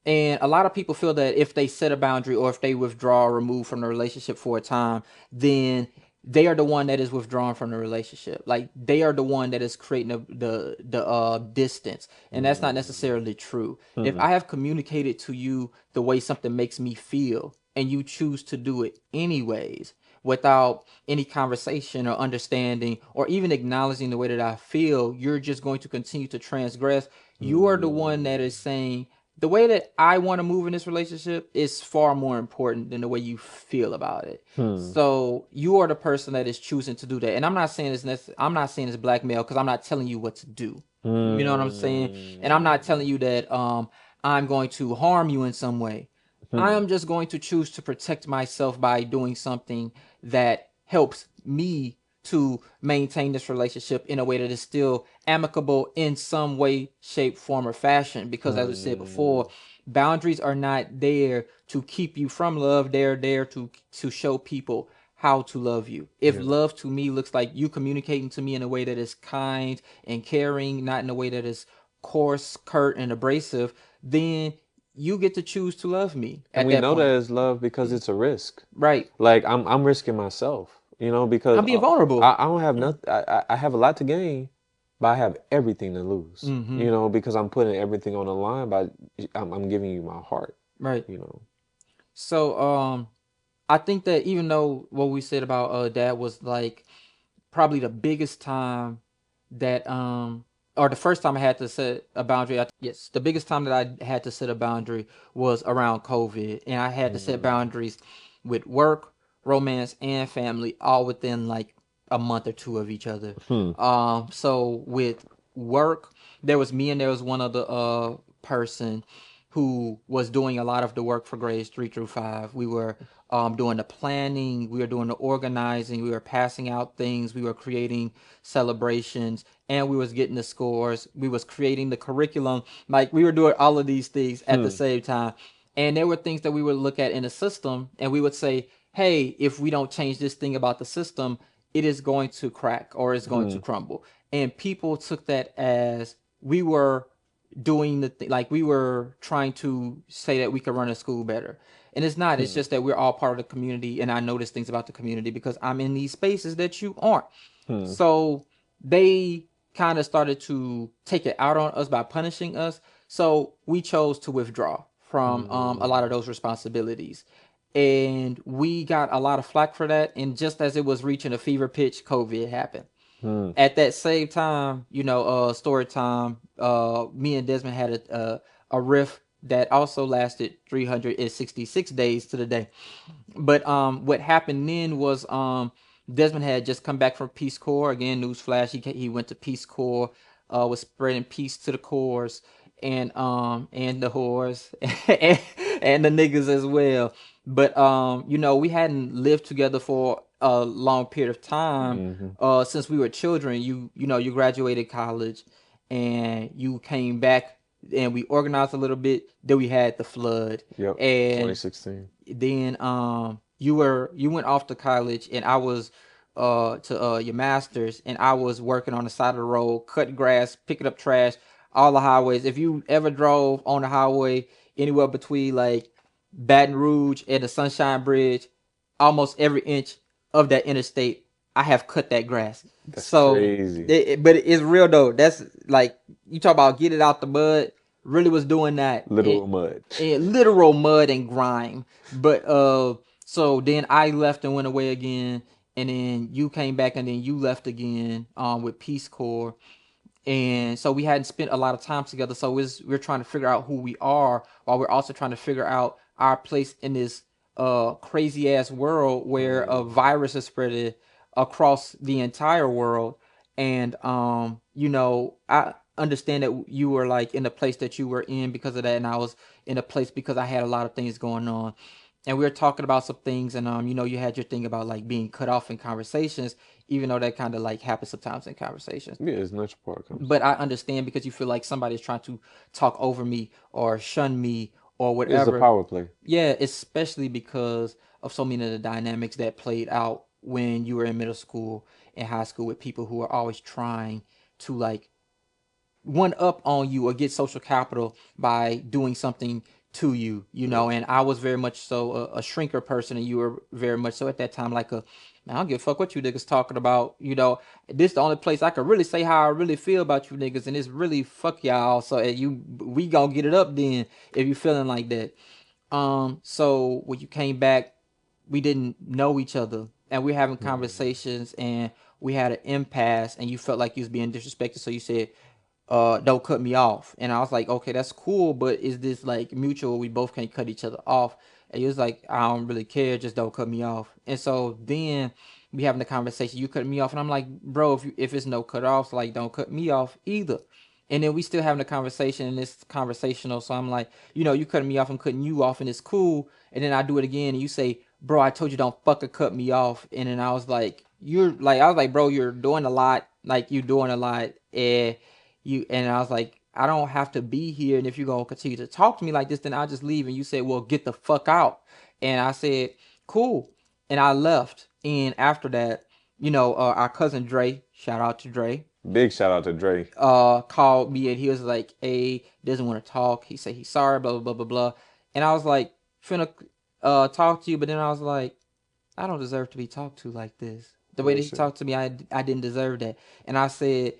And a lot of people feel that if they set a boundary or if they withdraw or remove from the relationship for a time, then they are the one that is withdrawn from the relationship. Like they are the one that is creating the distance, and that's not mm, necessarily true. If mm, I have communicated to you the way something makes me feel, and you choose to do it anyways, without any conversation or understanding or even acknowledging the way that I feel, you're just going to continue to transgress. You are the one that is mm, saying the way that I want to move in this relationship is far more important than the way you feel about it. mm, So you are the person that is choosing to do that, and I'm not saying I'm not saying it's blackmail because I'm not telling you what to do. You know what I'm saying? And I'm not telling you that I'm going to harm you in some way. I mm, am just going to choose to protect myself by doing something that helps me to maintain this relationship in a way that is still amicable in some way, shape, form, or fashion. Because as I said mm, before, boundaries are not there to keep you from love. They're there to show people how to love you. If yeah. love to me looks like you communicating to me in a way that is kind and caring, not in a way that is coarse, curt, and abrasive, then you get to choose to love me And at we that know that point. it's love because it's a risk. Right. Like I'm risking myself, because I'm being vulnerable. I don't have nothing. I have a lot to gain, but I have everything to lose. Mm-hmm. Because I'm putting everything on the line by I'm giving you my heart. Right. You know. So I think that even though what we said about dad was like probably the biggest time that or the first time I had to set a boundary. Yes, the biggest time that I had to set a boundary was around COVID, and I had to set Mm, boundaries with work, romance, and family all within like a month or two of each other. hmm. So with work, there was me and there was one other person who was doing a lot of the work for grades 3 through 5. We were doing the planning, we were doing the organizing, we were passing out things, we were creating celebrations, and we was getting the scores. We was creating the curriculum. Like we were doing all of these things at the Hmm. same time. And there were things that we would look at in the system, and we would say, "Hey, if we don't change this thing about the system, it is going to crack or it's going to Hmm. crumble." And people took that as we were doing like we were trying to say that we could run a school better, and it's not. It's Hmm. just that we're all part of the community, and I notice things about the community because I'm in these spaces that you aren't. Hmm. So they kind of started to take it out on us by punishing us, so we chose to withdraw from a lot of Hmm. those responsibilities, and we got a lot of flack for that. And just as it was reaching a fever pitch, COVID happened. Hmm. At that same time, story time, me and Desmond had a riff that also lasted 366 days to the day. But what happened then was Desmond had just come back from Peace Corps. Again, newsflash, he went to Peace Corps, was spreading peace to the cores and the whores and the niggas as well. But we hadn't lived together for a long period of time Hmm. since we were children. You graduated college and you came back and we organized a little bit. Then we had the flood, Yep. and 2016. then you went off to college and I was to your masters, and I was working on the side of the road, cutting grass, picking up trash, all the highways. If you ever drove on the highway anywhere between like Baton Rouge and the Sunshine Bridge, almost every inch of that interstate I have cut that grass. That's So, crazy. but it's real though. That's like you talk about get it out the mud. Really was doing that. Literal mud. Literal mud and grime. But so then I left and went away again, and then you came back, and then you left again with Peace Corps, and so we hadn't spent a lot of time together. So we're trying to figure out who we are while we're also trying to figure out our place in this crazy ass world where a virus is spreading across the entire world. And I understand that you were like in the place that you were in because of that, and I was in a place because I had a lot of things going on. And we were talking about some things, and you had your thing about like being cut off in conversations, even though that kind of like happens sometimes in conversations. Yeah, it's natural part of But conversation. I understand because you feel like somebody's trying to talk over me or shun me or It's a whatever. power play. Yeah, especially because of so many of the dynamics that played out when you were in middle school and high school with people who are always trying to like one up on you or get social capital by doing something to you, Yeah. and I was very much so a shrinker person, and you were very much so at that time like a man, I don't give a fuck what you niggas talking about, this the only place I could really say how I really feel about you niggas, and it's really fuck y'all, so we gonna get it up then if you feeling like that. So when you came back, we didn't know each other, and we are having Mm. conversations, and we had an impasse, and you felt like you was being disrespected, so you said, don't cut me off. And I was like, okay, that's cool, but is this like mutual? We both can't cut each other off. And he was like, I don't really care, just don't cut me off. And so then we having the conversation, you cut me off, and I'm like, bro, if it's no cut offs, like don't cut me off either. And then we still having a conversation, and it's conversational. So I'm like, you cutting me off, I'm cutting you off, and it's cool. And then I do it again, and you say, bro, I told you don't fucking cut me off. And then I was like, bro, you're doing a lot, like you doing a lot, and I was like, I don't have to be here, and if you're gonna continue to talk to me like this, then I'll just leave. And you said, well, get the fuck out. And I said, cool. And I left. And after that, our cousin Dre, shout out to Dre, Big shout out to Dre. called me, and he was like, hey, doesn't want to talk. He said he's sorry, blah blah blah blah blah. And I was like, finna talk to you, but then I was like, I don't deserve to be talked to like this. The way Real that he shit. talked to me, I didn't deserve that. And I said,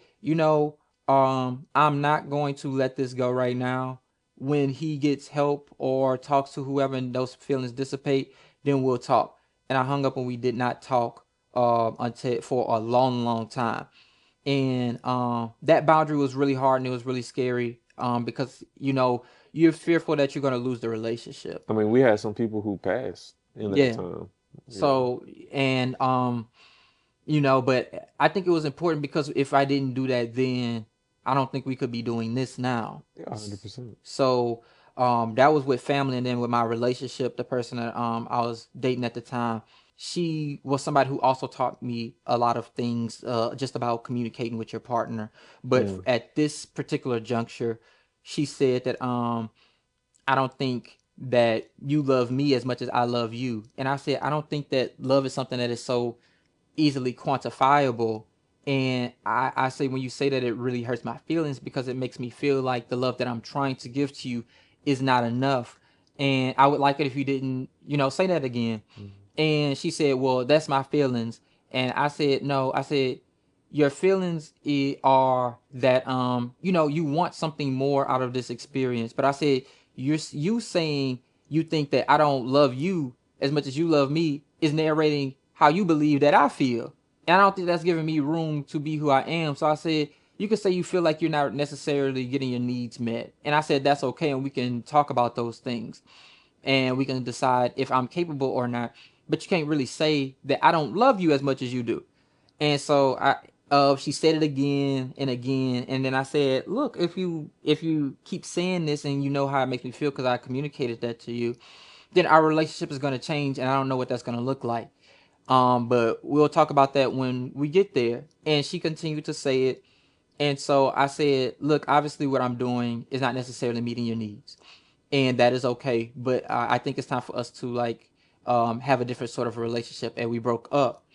I'm not going to let this go right now. When he gets help or talks to whoever and those feelings dissipate, then we'll talk. And I hung up, and we did not talk until for a long, long time. And that boundary was really hard, and it was really scary because you're fearful that you're gonna lose the relationship. I mean, we had some people who passed in that Yeah. time. You know, So and but I think it was important because if I didn't do that then, I don't think we could be doing this now. yeah, 100%. So that was with family, and then with my relationship, the person that I was dating at the time, she was somebody who also taught me a lot of things just about communicating with your partner. But Mm. at this particular juncture, she said that I don't think that you love me as much as I love you. And I said, I don't think that love is something that is so easily quantifiable. And I say, when you say that, it really hurts my feelings because it makes me feel like the love that I'm trying to give to you is not enough. And I would like it if you didn't, say that again. And she said, well, that's my feelings. And I said, no, I said, your feelings are that you want something more out of this experience. But I said, you saying you think that I don't love you as much as you love me is narrating how you believe that I feel. And I don't think that's giving me room to be who I am. So I said, you could say you feel like you're not necessarily getting your needs met. And I said, that's okay. And we can talk about those things, and we can decide if I'm capable or not. But you can't really say that I don't love you as much as you do. And so she said it again and again, and then I said, look, if you keep saying this, and you know how it makes me feel because I communicated that to you, then our relationship is going to change, and I don't know what that's going to look like. But we'll talk about that when we get there. And she continued to say it, and so I said, look, obviously what I'm doing is not necessarily meeting your needs, and that is okay. But I think it's time for us to like have a different sort of relationship. And we broke up,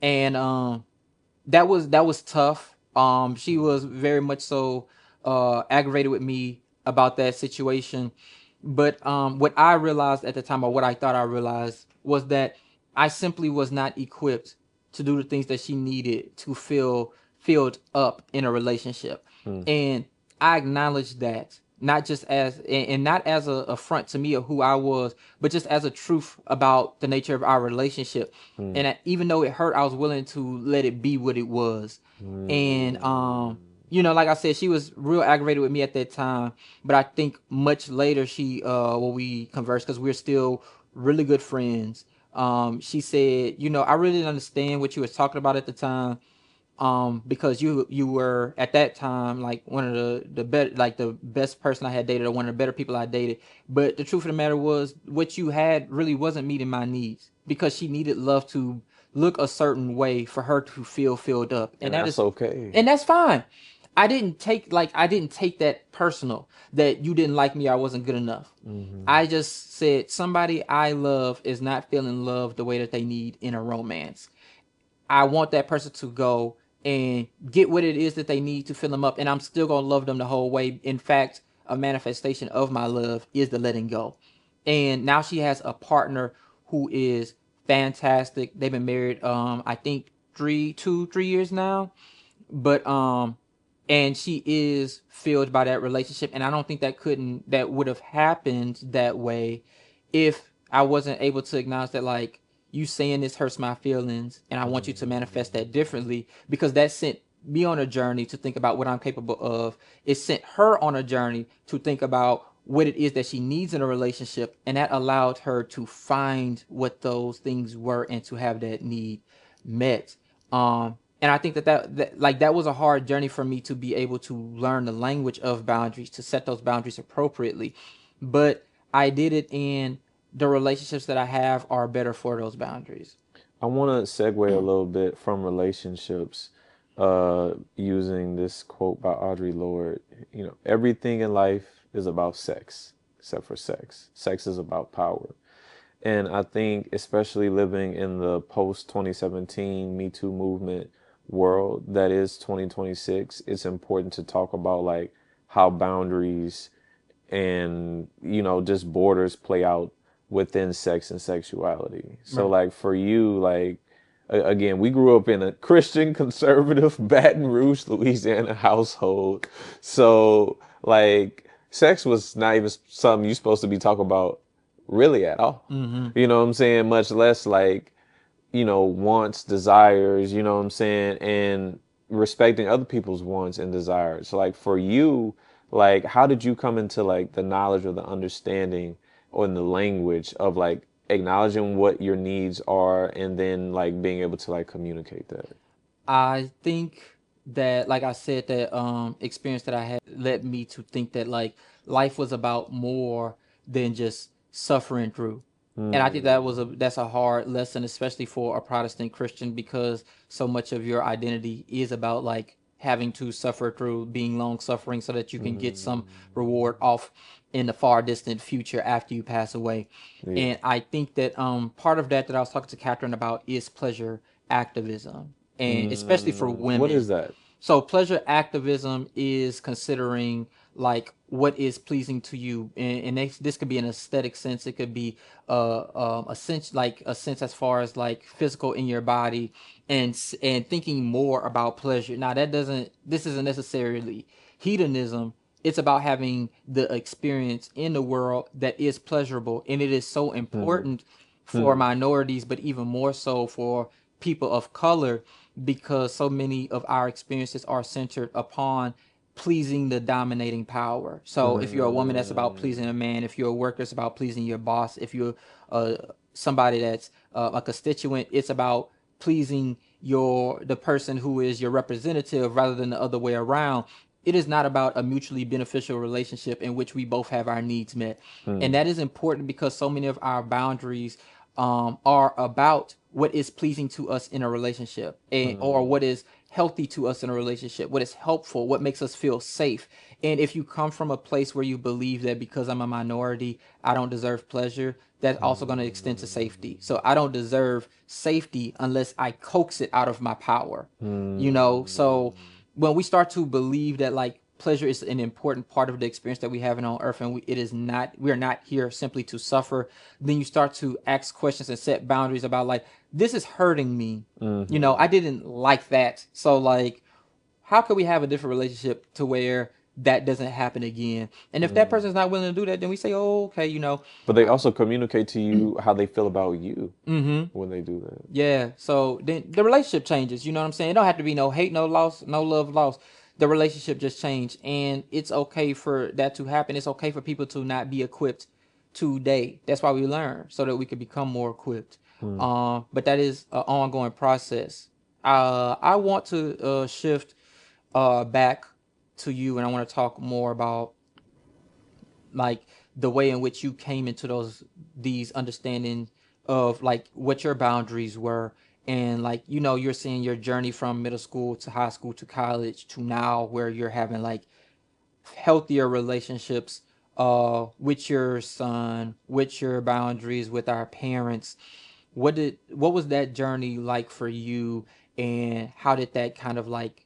and that was tough. She was very much so aggravated with me about that situation. But what I realized at the time, or what I thought I realized, was that I simply was not equipped to do the things that she needed to feel filled up in a relationship. And I acknowledge that, not just as and not as a affront to me of who I was, but just as a truth about the nature of our relationship. And even though it hurt, I was willing to let it be what it was. And like I said, she was real aggravated with me at that time. But I think much later she when we conversed, because we're still really good friends. She said, I really didn't understand what you was talking about at the time, because you were at that time like one of the better, like the best person I had dated, or one of the better people I dated. But the truth of the matter was, what you had really wasn't meeting my needs, because she needed love to look a certain way for her to feel filled up, And that's okay. and that's fine. I didn't take that personal, that you didn't like me or I wasn't good enough. I just said somebody I love is not feeling love the way that they need in a romance. I want that person to go and get what it is that they need to fill them up, and I'm still gonna love them the whole way. In fact, a manifestation of my love is the letting go. And now she has a partner who is fantastic. They've been married, I think 3 years now, but and she is filled by that relationship. And I don't think that would have happened that way if I wasn't able to acknowledge that, like, you saying this hurts my feelings and I want you to manifest that differently, because that sent me on a journey to think about what I'm capable of. It sent her on a journey to think about what it is that she needs in a relationship, and that allowed her to find what those things were and to have that need met. And I think that was a hard journey for me to be able to learn the language of boundaries, to set those boundaries appropriately. But I did it, and the relationships that I have are better for those boundaries. I want to segue a little bit from relationships, using this quote by Audre Lorde. Everything in life is about sex, except for sex. Sex is about power. And I think, especially living in the post 2017 Me Too movement world that is 2026, it's important to talk about like how boundaries and just borders play out within sex and sexuality. So Right. like for you, like again, we grew up in a Christian conservative Baton Rouge, Louisiana household. So like sex was not even something you're supposed to be talking about really at all. Mm-hmm. You know what I'm saying? Much less like wants, desires, you know what I'm saying? And respecting other people's wants and desires. So like for you, like how did you come into like the knowledge or the understanding or in the language of like acknowledging what your needs are and then like being able to like communicate that? I think that, like I said, that experience that I had led me to think that, like, life was about more than just suffering through. And I think that's a hard lesson, especially for a Protestant Christian, because so much of your identity is about, like, having to suffer through, being long suffering, so that you can get some reward off in the far distant future after you pass away. Yeah. And I think that part of that I was talking to Catherine about is pleasure activism, and especially for What women. is that? So pleasure activism is considering, like, what is pleasing to you, and this could be an aesthetic sense. It could be a sense, like a sense as far as like physical in your body, and thinking more about pleasure. Now that doesn't this isn't necessarily hedonism. It's about having the experience in the world that is pleasurable, and it is so important for minorities, but even more so for people of color, because so many of our experiences are centered upon pleasing the dominating power. So if you're a woman, that's about pleasing a man. If you're a worker, it's about pleasing your boss. If you're uh, somebody that's a constituent, it's about pleasing the person who is your representative, rather than the other way around. It is not about a mutually beneficial relationship in which we both have our needs met. And that is important, because so many of our boundaries are about what is pleasing to us in a relationship, or what is healthy to us in a relationship, what is helpful, what makes us feel safe. And if you come from a place where you believe that because I'm a minority, I don't deserve pleasure, that's also going to extend to safety. So I don't deserve safety unless I coax it out of my power. So when we start to believe that, like, pleasure is an important part of the experience that we have on earth, and we are not here simply to suffer. Then you start to ask questions and set boundaries about like, this is hurting me. I didn't like that. So like, how could we have a different relationship to where that doesn't happen again? And if that person's not willing to do that, then we say, oh, okay, But they also communicate to you how they feel about you when they do that. yeah. So then the relationship changes. You know what I'm saying? It don't have to be no hate, no loss, no love lost. The relationship just changed, and it's okay for that to happen. It's okay for people to not be equipped today. That's why we learn so that we can become more equipped. But that is an ongoing process. I want to shift back to you, and I want to talk more about like the way in which you came into these understanding of like what your boundaries were, and like you're seeing your journey from middle school to high school to college to now where you're having like healthier relationships with your son, with your boundaries with our parents. What was that journey like for you, and how did that kind of like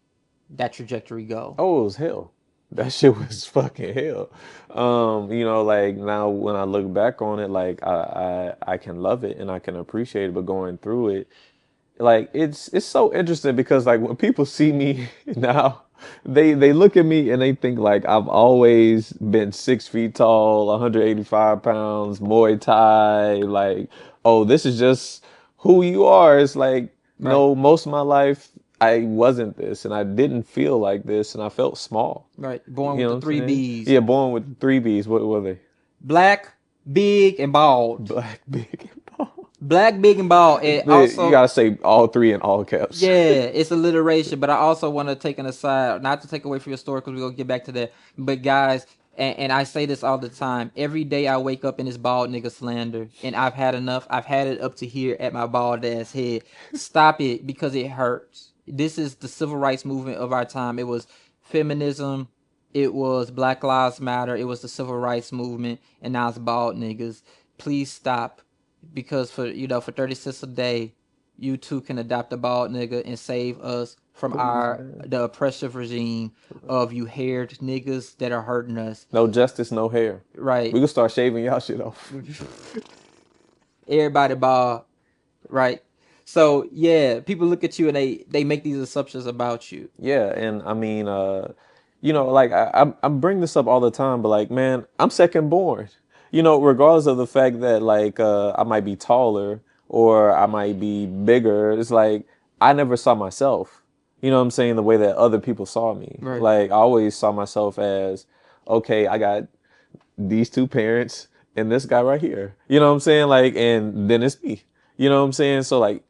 that trajectory go? Oh, it was hell. That shit was fucking hell. Like now when I look back on it, like I can love it and I can appreciate it, but going through it, like it's so interesting because like when people see me now, they look at me and they think like I've always been 6 feet tall, 185 pounds, Muay Thai, like, oh, this is just who you are. It's like, Right. no, most of my life I wasn't this and I didn't feel like this and I felt small. Right. Born You with know the what I'm three saying? B's. Yeah, born with 3 B's. What were they? Black, big, and bald. Black, big, and tall. Black, big, and bald. And You also, gotta say all three in all caps. yeah, it's alliteration. But I also want to take an aside, not to take away from your story, because we're gonna get back to that. But guys, and I say this all the time. Every day I wake up in this bald nigga slander, and I've had enough. I've had it up to here at my bald ass head. Stop it, because it hurts. This is the civil rights movement of our time. It was feminism. It was Black Lives Matter. It was the civil rights movement, and now it's bald niggas. Please stop, because for 30 cents a day, you too can adopt a bald nigga and save us from Please, man. the oppressive regime of you haired niggas that are hurting us. No justice, no hair. Right. We can start shaving y'all shit off. Everybody bald. Right. So yeah, people look at you and they make these assumptions about you. Yeah, and I mean, like I bring this up all the time, but like, man, I'm second born. Regardless of the fact that like I might be taller or I might be bigger, it's like I never saw myself. You know what I'm saying? The way that other people saw me. Right. Like I always saw myself as, okay, I got these two parents and this guy right here. You know what I'm saying? Like, and then it's me. You know what I'm saying? So like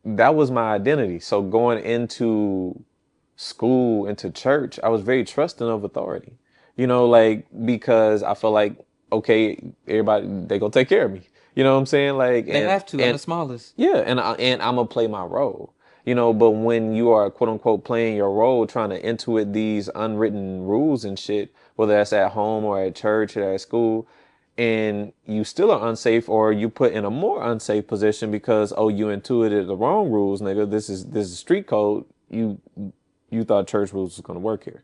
that was my identity. So going into school, into church, I was very trusting of authority. Like because I felt like, okay, everybody they gonna take care of me. You know what I'm saying? Like They have to. I'm and the smallest. yeah, and I'm gonna play my role. But when you are quote unquote playing your role, trying to intuit these unwritten rules and shit, whether that's at home or at church or at school, and you still are unsafe or you put in a more unsafe position because you intuited the wrong rules, nigga. This is street code. You thought church rules was gonna work here.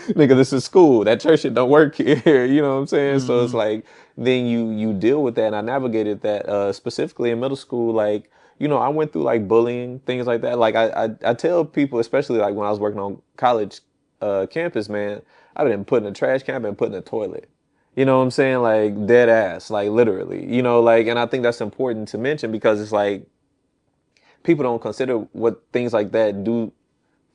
Nigga, this is school. That church shit don't work here. You know what I'm saying? So it's like then you deal with that, and I navigated that specifically in middle school. Like I went through like bullying, things like that. Like I tell people, especially like when I was working on college campus, man, I've been put in a trash can, I've been put in a toilet. You know what I'm saying? Like dead ass, like literally. Like, and I think that's important to mention because it's like people don't consider what things like that do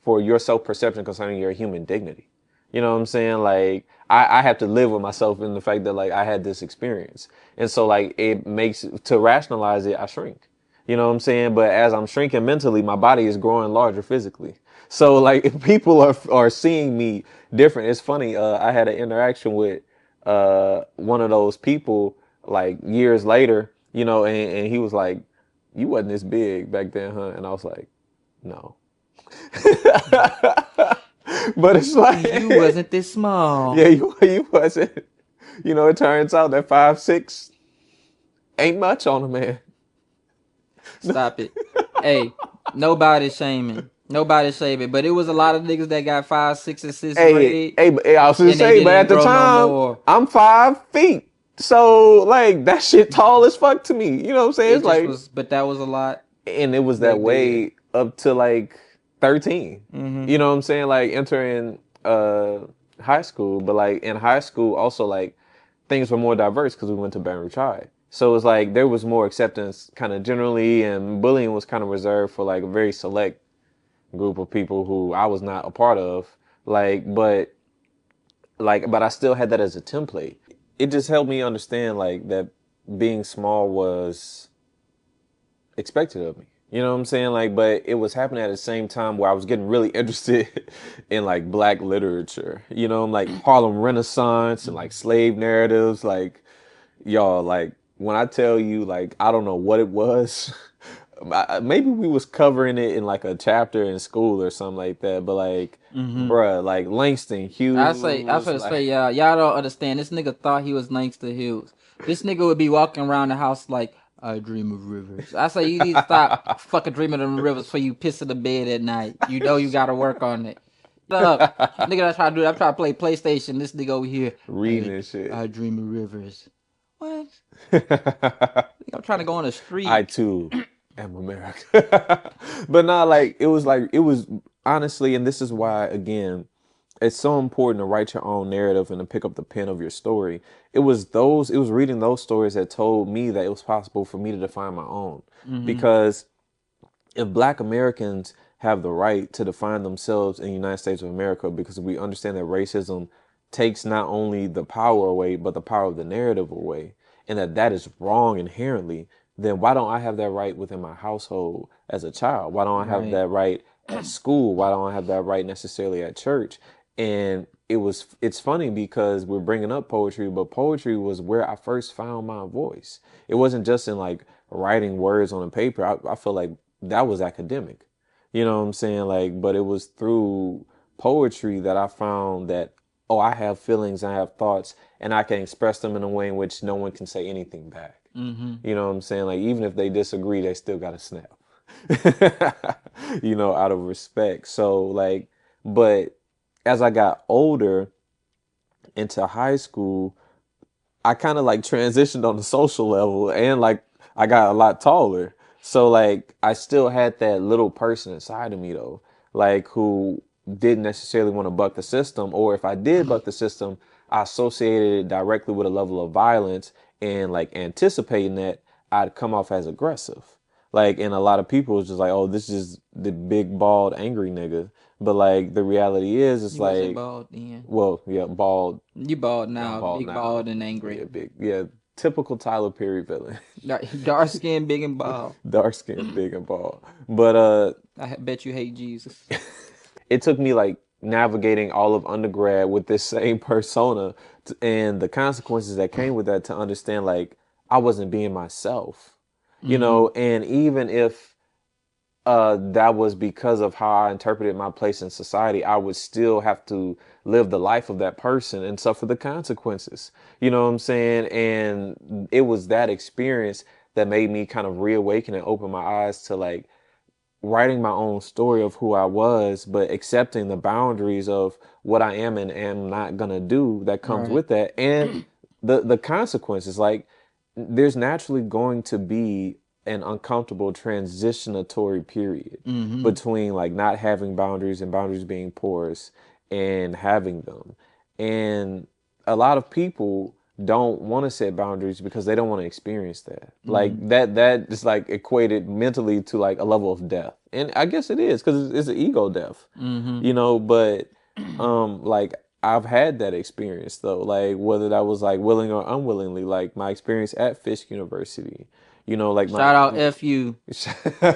for your self-perception concerning your human dignity. You know what I'm saying? Like I have to live with myself in the fact that like I had this experience. And so like it makes to rationalize it, I shrink. You know what I'm saying? But as I'm shrinking mentally, my body is growing larger physically. So like if people are seeing me different, it's funny. I had an interaction with one of those people like years later, and he was like, "You wasn't this big back then, huh?" And I was like, "No." But it's like You wasn't this small. yeah, you wasn't. It turns out that 5'6" ain't much on a man. Stop it. Hey, nobody shaming. Nobody saved it, but it was a lot of niggas that got 5, 6, and 6th Hey, grade, I was gonna and they say, but didn't at the grow no time, more. I'm 5 feet. So like that shit tall as fuck to me. You know what I'm saying? It It's just like, was, but that was a lot and it was that back then. way up to like 13. Mm-hmm. You know what I'm saying? Like entering high school, but like in high school also like things were more diverse because we went to Baton Rouge High. So it's like there was more acceptance kind of generally, and bullying was kind of reserved for like a very select group of people who I was not a part of. Like, but I still had that as a template. It just helped me understand like that being small was expected of me. You know what I'm saying? Like, but it was happening at the same time where I was getting really interested in like black literature. You know, like Harlem Renaissance and like slave narratives. Like, y'all, like when I tell you, like I don't know what it was. Maybe we was covering it in like a chapter in school or something like that. But like, Mm-hmm. bruh, like Langston I Hughes, finna like say, y'all don't understand. This nigga thought he was Langston Hughes. This nigga would be walking around the house like, I dream of rivers. I say, you need to stop fucking dreaming of the rivers before you piss in the bed at night. You know you gotta work on it. Look, nigga, that's trying to do. I'm trying to play PlayStation. This nigga over here, reading and shit. I dream of rivers. What? I'm trying to go on a I streak. too am America. But not like it was honestly, and this is why again, it's so important to write your own narrative and to pick up the pen of your story. It was reading those stories that told me that it was possible for me to define my own. Mm-hmm. Because if black Americans have the right to define themselves in the United States of America, because we understand that racism takes not only the power away, but the power of the narrative away, and that is wrong inherently, then why don't I have that right within my household as a child? Why don't I have Right. that right at school? Why don't I have that right necessarily at church? And it's funny because we're bringing up poetry, but poetry was where I first found my voice. It wasn't just in like writing words on a paper. I feel like that was academic. You know what I'm saying? Like, but it was through poetry that I found that, oh, I have feelings, I have thoughts, and I can express them in a way in which no one can say anything back. Mm-hmm. You know what I'm saying? Like, even if they disagree, they still got to snap, out of respect. So, like, but as I got older into high school, I kind of like transitioned on the social level and like I got a lot taller. So like I still had that little person inside of me though, like who didn't necessarily want to buck the system, or if I did buck the system, I associated it directly with a level of violence and like anticipating that I'd come off as aggressive. Like, and a lot of people was just like, oh, this is the big bald angry nigga. But like the reality is, it's You wasn't like, bald then. well, yeah, bald. You bald I'm now, bald big now. bald and Yeah, angry. big. Yeah, typical Tyler Perry villain. Dark skin, big and bald. Dark skin, big and bald. But Bet you hate Jesus. it took me like navigating all of undergrad with this same persona and the consequences that came with that to understand like I wasn't being myself. Mm-hmm. And even if that was because of how I interpreted my place in society, I would still have to live the life of that person and suffer the consequences. You know what I'm saying? And it was that experience that made me kind of reawaken and open my eyes to like writing my own story of who I was, but accepting the boundaries of what I am and am not gonna do that comes Right. with that, and the consequences. Like, there's naturally going to be an uncomfortable transitionatory period Mm-hmm. between like not having boundaries and boundaries being porous and having them, and a lot of people don't want to set boundaries because they don't want to experience that. Like Mm-hmm. that is like equated mentally to like a level of death. And I guess it is because it's an ego death, Mm-hmm. but like I've had that experience though, like whether that was like willing or unwillingly, like my experience at Fisk University, like Shout out FU.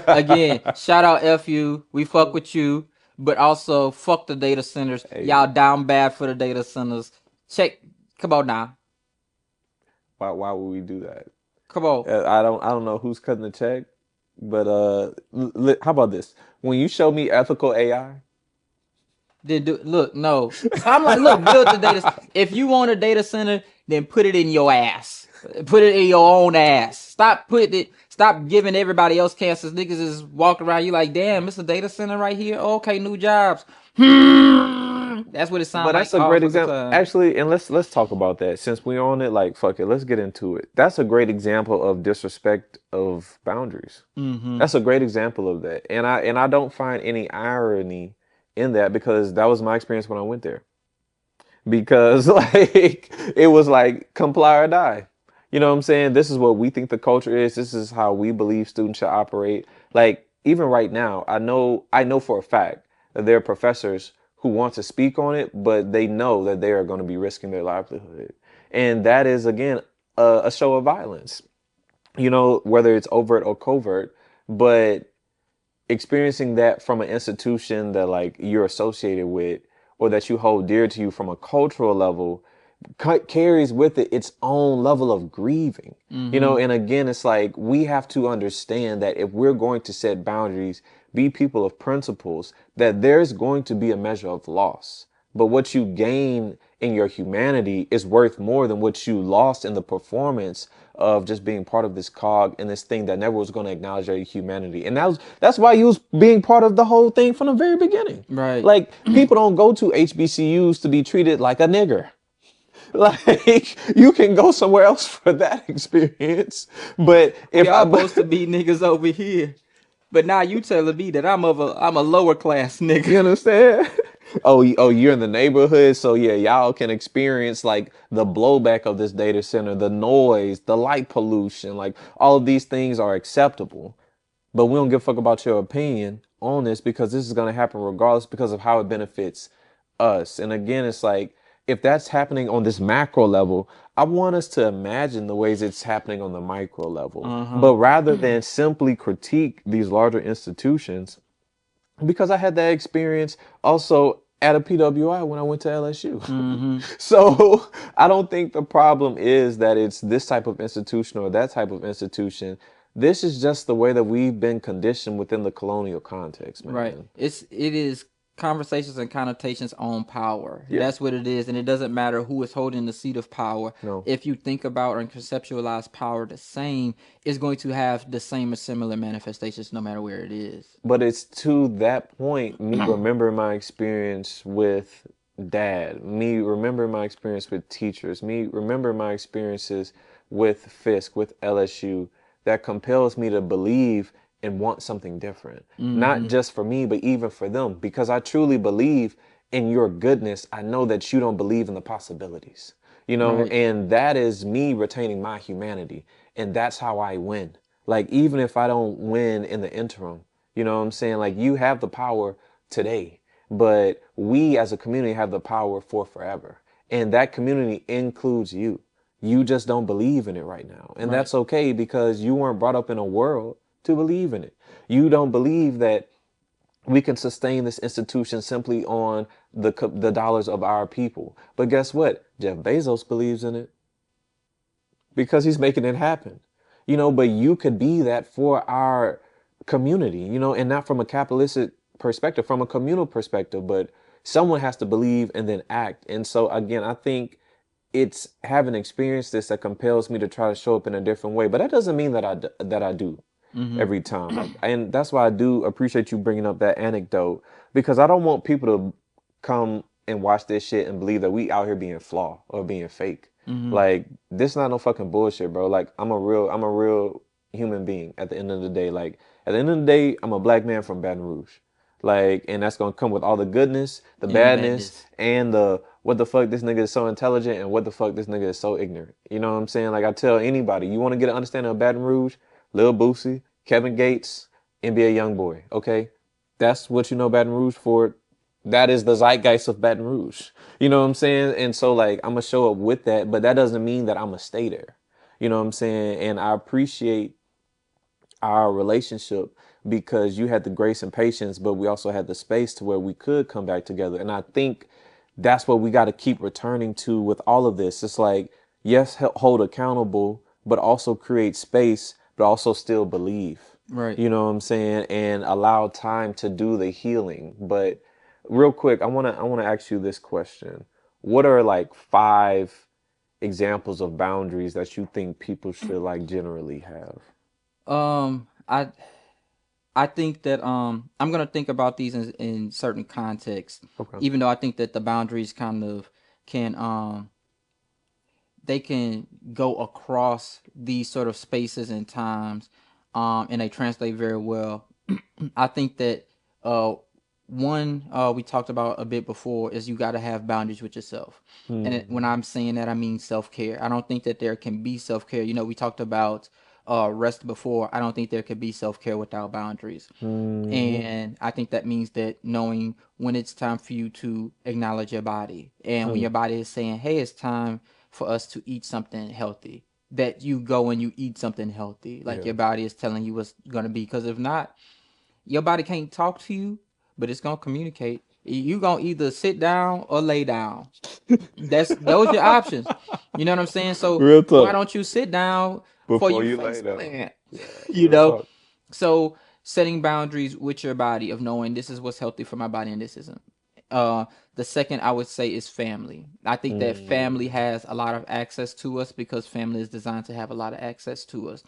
Again, shout out FU. We fuck with you, but also fuck the data centers. hey, Y'all down bad for the data centers. Check. Come on now. why would we do that? Come on. I don't know who's cutting the check, but how about this? When you show me ethical AI, Then look, no. I'm like, look, build the data. If you want a data center, then put it in your ass. Put it in your own ass. Stop putting it. Stop giving everybody else cancers. Niggas is walking around. You like, damn, it's a data center right here. Oh, okay, new jobs. That's what it But sounds like that's a all great fucking example, time. actually. And let's talk about that since we're on it. Like, fuck it, let's get into it. That's a great example of disrespect of boundaries. Mm-hmm. That's a great example of that, and I don't find any irony in that because that was my experience when I went there. Because like it was like comply or die. You know what I'm saying? This is what we think the culture is. This is how we believe students should operate. Like even right now, I know for a fact that there are professors who want to speak on it, but they know that they are going to be risking their livelihood. And that is again a show of violence. Whether it's overt or covert, but experiencing that from an institution that like you're associated with or that you hold dear to you from a cultural level carries with it its own level of grieving. Mm-hmm. And again, it's like we have to understand that if we're going to set boundaries, be people of principles, that there's going to be a measure of loss. But what you gain in your humanity is worth more than what you lost in the performance of just being part of this cog and this thing that never was going to acknowledge your humanity. And that's why you was being part of the whole thing from the very beginning. Right. Like people don't go to HBCUs to be treated like a nigger. Like you can go somewhere else for that experience. But We if all I, supposed to be niggas over here. But now you telling me that I'm a lower class nigga. you understand? Oh, you're in the neighborhood, so yeah, y'all can experience like the blowback of this data center, the noise, the light pollution, like all of these things are acceptable. But we don't give a fuck about your opinion on this because this is going to happen regardless because of how it benefits us. And again, it's like if that's happening on this macro level, I want us to imagine the ways it's happening on the micro level. Uh-huh. But rather than simply critique these larger institutions, because I had that experience also at a PWI when I went to LSU. Mm-hmm. So I don't think the problem is that it's this type of institution or that type of institution. This is just the way that we've been conditioned within the colonial context, Right. man. It is conversations and connotations on power. Yeah, That's what it is, and it doesn't matter who is holding the seat of power. no. If you think about and conceptualize power the same, it's going to have the same or similar manifestations no matter where it is. But it's to that point, me remembering my experience with dad, me remembering my experience with teachers, me remembering my experiences with Fisk, with LSU, that compels me to believe and want something different. Not Mm-hmm. just for me, but even for them. Because I truly believe in your goodness. I know that you don't believe in the possibilities. Right. And that is me retaining my humanity. And that's how I win. Like, even if I don't win in the interim, you know what I'm saying? Like you have the power today, but we as a community have the power for forever. And that community includes you. You just don't believe in it right now. And Right. that's okay because you weren't brought up in a world to believe in it. You don't believe that we can sustain this institution simply on the dollars of our people. But guess what? Jeff Bezos believes in it because he's making it happen. But you could be that for our community, and not from a capitalistic perspective, from a communal perspective, but someone has to believe and then act. And so again, I think it's having experienced this that compels me to try to show up in a different way. But that doesn't mean that I do Mm-hmm. every time. Like, and that's why I do appreciate you bringing up that anecdote because I don't want people to come and watch this shit and believe that we out here being flaw or being fake. Mm-hmm. Like this not no fucking bullshit, bro. Like I'm a real human being at the end of the day. Like at the end of the day, I'm a black man from Baton Rouge. Like, and that's gonna come with all the goodness, the And the badness, badness. and the what the fuck this nigga is so intelligent and what the fuck this nigga is so ignorant. You know what I'm saying? Like I tell anybody, you want to get an understanding of Baton Rouge, Lil Boosie, Kevin Gates, NBA YoungBoy. Okay, that's what you know Baton Rouge for. That is the zeitgeist of Baton Rouge. You know what I'm saying? And so like I'm gonna show up with that, but that doesn't mean that I'm gonna stay there. You know what I'm saying? And I appreciate our relationship because you had the grace and patience, but we also had the space to where we could come back together. And I think that's what we got to keep returning to with all of this. It's like, yes, hold accountable, but also create space, but also still believe. Right. You know what I'm saying? And allow time to do the healing. But real quick, I wanna ask you this question. What are like five examples of boundaries that you think people should like generally have? Um, I I think that I'm gonna think about these in certain contexts, Okay. even though I think that the boundaries kind of can they can go across these sort of spaces and times, and they translate very well. I think that uh, one we talked about a bit before is you got to have boundaries with yourself. And when Hmm. I'm saying that, I mean self care. I don't think that there can be self care. You know, we talked about rest before. I don't think there could be self care without boundaries. Hmm. And I think that means that knowing when it's time for you to acknowledge your body, and when Hmm. your body is saying, "Hey, it's time for us to eat something healthy," that you go and you eat something healthy, like Yeah. your body is telling you what's gonna be. Because if not, your body can't talk to you, but it's gonna communicate. You gonna either sit down or lay down. That's those your options. You know what I'm saying? So Real why talk. don't you sit down before Before you you face lay down. plant? Yeah. You Real know. talk. So setting boundaries with your body of knowing this is what's healthy for my body and this isn't. Uh, the second I would say is family. I think that family Hmm. has a lot of access to us because family is designed to have a lot of access to us.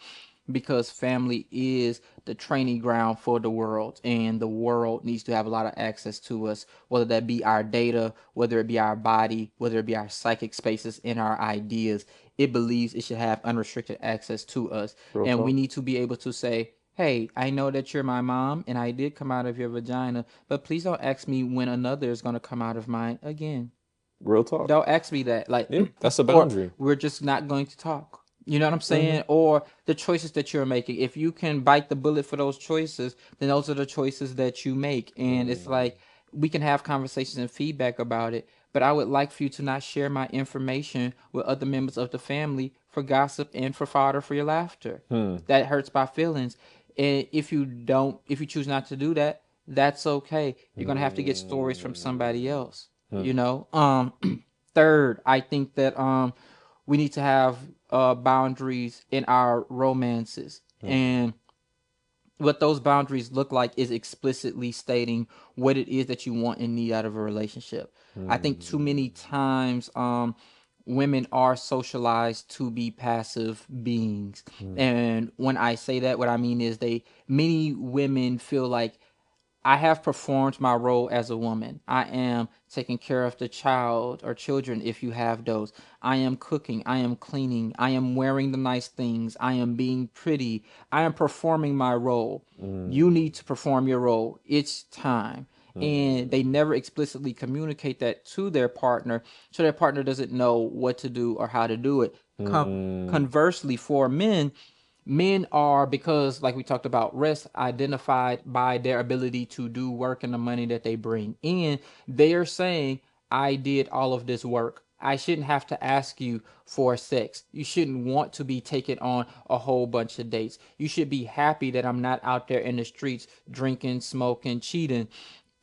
Because family is the training ground for the world, and the world needs to have a lot of access to us, whether that be our data, whether it be our body, whether it be our psychic spaces and our ideas. It believes it should have unrestricted access to us, Real and we talk. need to be able to say, "Hey, I know that you're my mom and I did come out of your vagina, but please don't ask me when another is going to come out of mine again. Real talk. Don't ask me that." Like, Yeah, that's a or boundary. we're just not going to talk. You know what I'm Hmm. saying? Or the choices that you're making. If you can bite the bullet for those choices, then those are the choices that you make. And it's Hmm. like we can have conversations and feedback about it, but I would like for you to not share my information with other members of the family for gossip and for fodder for your laughter. Hmm. That hurts my feelings. And if you choose not to do that, that's okay. You're gonna have to get stories from somebody else. Hmm. You know. Third, I think that we need to have boundaries in our romances, Hmm. and what those boundaries look like is explicitly stating what it is that you want and need out of a relationship. I think too Hmm. many times women are socialized to be passive beings. Hmm. And when I say that, what I mean is they many women feel like I have performed my role as a woman. I am taking care of the child or children if you have those. I am cooking. I am cleaning. I am wearing the nice things. I am being pretty. I am performing my role. You Hmm. need to perform your role. It's time. And they Hmm. never explicitly communicate that to their partner, so their partner doesn't know what to do or how to do it. Hmm. Conversely, for men are, because like we talked about rest, identified by their ability to do work and the money that they bring in. They are saying, I did all of this work. I shouldn't have to ask you for sex. You shouldn't want to be taken on a whole bunch of dates. You should be happy that I'm not out there in the streets drinking, smoking, cheating.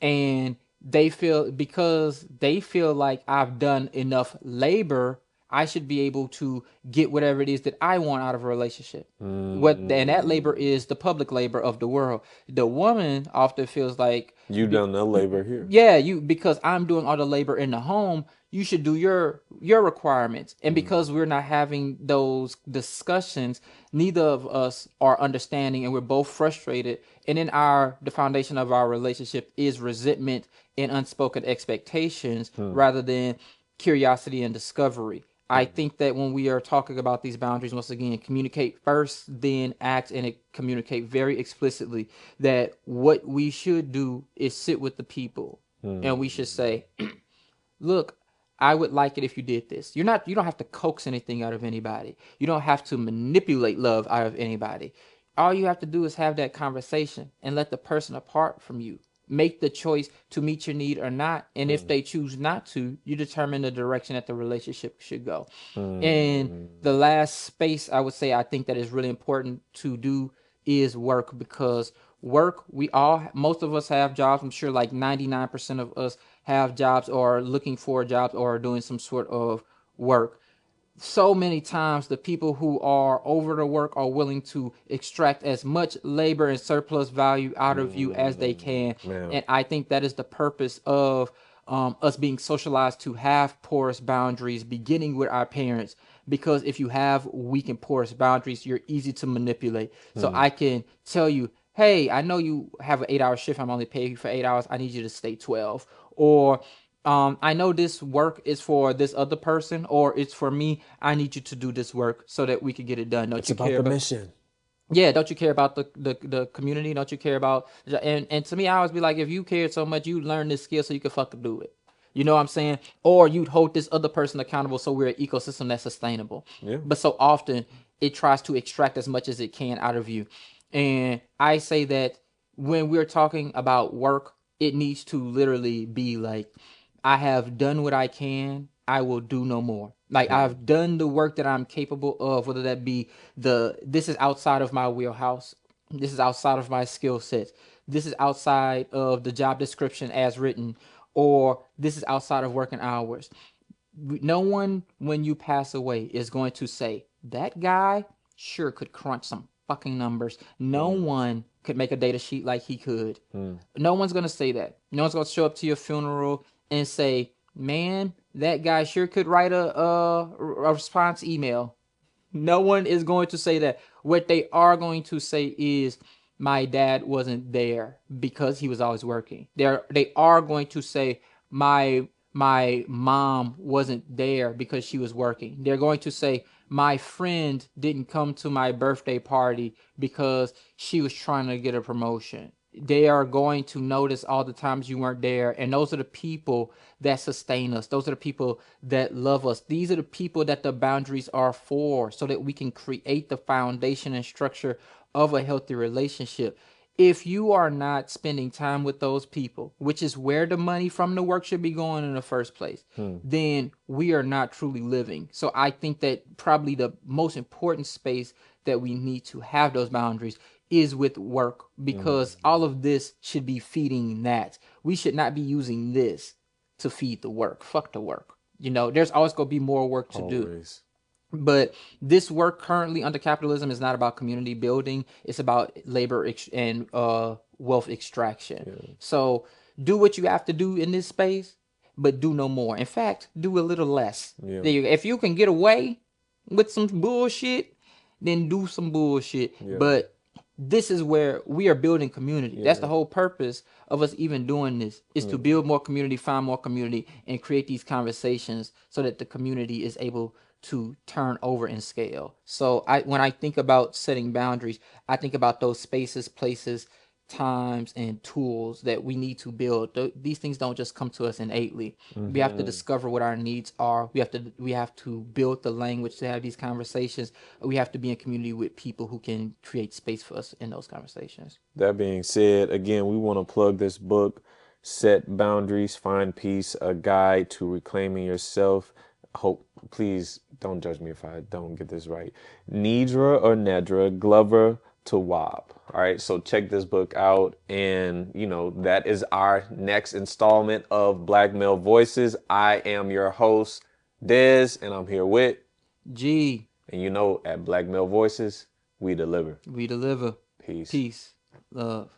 And they feel, because they feel like I've done enough labor, I should be able to get whatever it is that I want out of a relationship. What, and that labor Hmm. is the public labor of the world. The woman often feels like, You done the labor here. yeah, you, because I'm doing all the labor in the home, you should do your requirements. And Hmm. because we're not having those discussions, neither of us are understanding, and we're both frustrated. And in our the foundation of our relationship is resentment and unspoken expectations Hmm. rather than curiosity and discovery. I Hmm. think that when we are talking about these boundaries, once again, communicate first, then act, and communicate very explicitly that what we should do is sit with the people, and we should Hmm. say, look, I would like it if you did this. You don't have to coax anything out of anybody. You don't have to manipulate love out of anybody. All you have to do is have that conversation and let the person apart from you make the choice to meet your need or not. And if Hmm. they choose not to, you determine the direction that the relationship should go. And Hmm. the last space I would say I think that is really important to do is work, because work, we all, most of us have jobs. I'm sure like 99% of us have jobs or are looking for jobs or are doing some sort of work. So many times the people who are over the work are willing to extract as much labor and surplus value out of you as they Hmm. can. Man. And I think that is the purpose of us being socialized to have porous boundaries, beginning with our parents. Because if you have weak and porous boundaries, you're easy to manipulate. So I can tell you, hey, I know you have an 8 hour shift. I'm only paying you for 8 hours. I need you to stay 12. Or I know this work is for this other person, or it's for me. I need you to do this work so that we can get it done. Don't It's you about care the about? mission. Yeah, don't you care about the community? Don't you care about? And to me, I always be like, if you cared so much, you learn this skill so you can fucking do it. You know what I'm saying? Or you'd hold this other person accountable so we're an ecosystem that's sustainable. Yeah. But so often it tries to extract as much as it can out of you. And I say that when we're talking about work, it needs to literally be like, I have done what I can. I will do no more. Like I've done the work that I'm capable of, whether that be this is outside of my wheelhouse. This is outside of my skill set. This is outside of the job description as written, or this is outside of working hours. No one, when you pass away, is going to say that guy sure could crunch some fucking numbers. No one could make a data sheet like he could. No one's going to say that. No one's going to show up to your funeral and say, man, that guy sure could write a response email. No one is going to say that. What they are going to say is, my dad wasn't there because he was always working. They are going to say, my mom wasn't there because she was working. They're going to say, my friend didn't come to my birthday party because she was trying to get a promotion. They are going to notice all the times you weren't there. And those are the people that sustain us. Those are the people that love us. These are the people that the boundaries are for, so that we can create the foundation and structure of a healthy relationship. If you are not spending time with those people, which is where the money from the work should be going in the first place, then we are not truly living. So I think that probably the most important space that we need to have those boundaries is with work, because all of this should be feeding that. We should not be using this to feed the work. Fuck the work. There's always going to be more work to do. Always. But this work currently under capitalism is not about community building. It's about labor and wealth extraction. So do what you have to do in this space, but do no more. In fact, do a little less. Yeah. If you can get away with some bullshit, then do some bullshit. But this is where we are building community. That's the whole purpose of us even doing this, is to build more community, find more community, and create these conversations so that the community is able to turn over and scale. So when I think about setting boundaries, I think about those spaces, places, times, and tools that we need to build. These things don't just come to us innately. We have to discover what our needs are. We have to build the language to have these conversations. We have to be in community with people who can create space for us in those conversations. That being said, again, we want to plug this book, Set Boundaries, Find Peace, A Guide to Reclaiming Yourself. Hope, please don't judge me if I don't get this right. Nidra or Nedra Glover to Wab. All right, so check this book out. And, that is our next installment of Blackmail Voices. I am your host, Desz, and I'm here with Gee. And at Blackmail Voices, we deliver. We deliver. Peace. Peace. Love.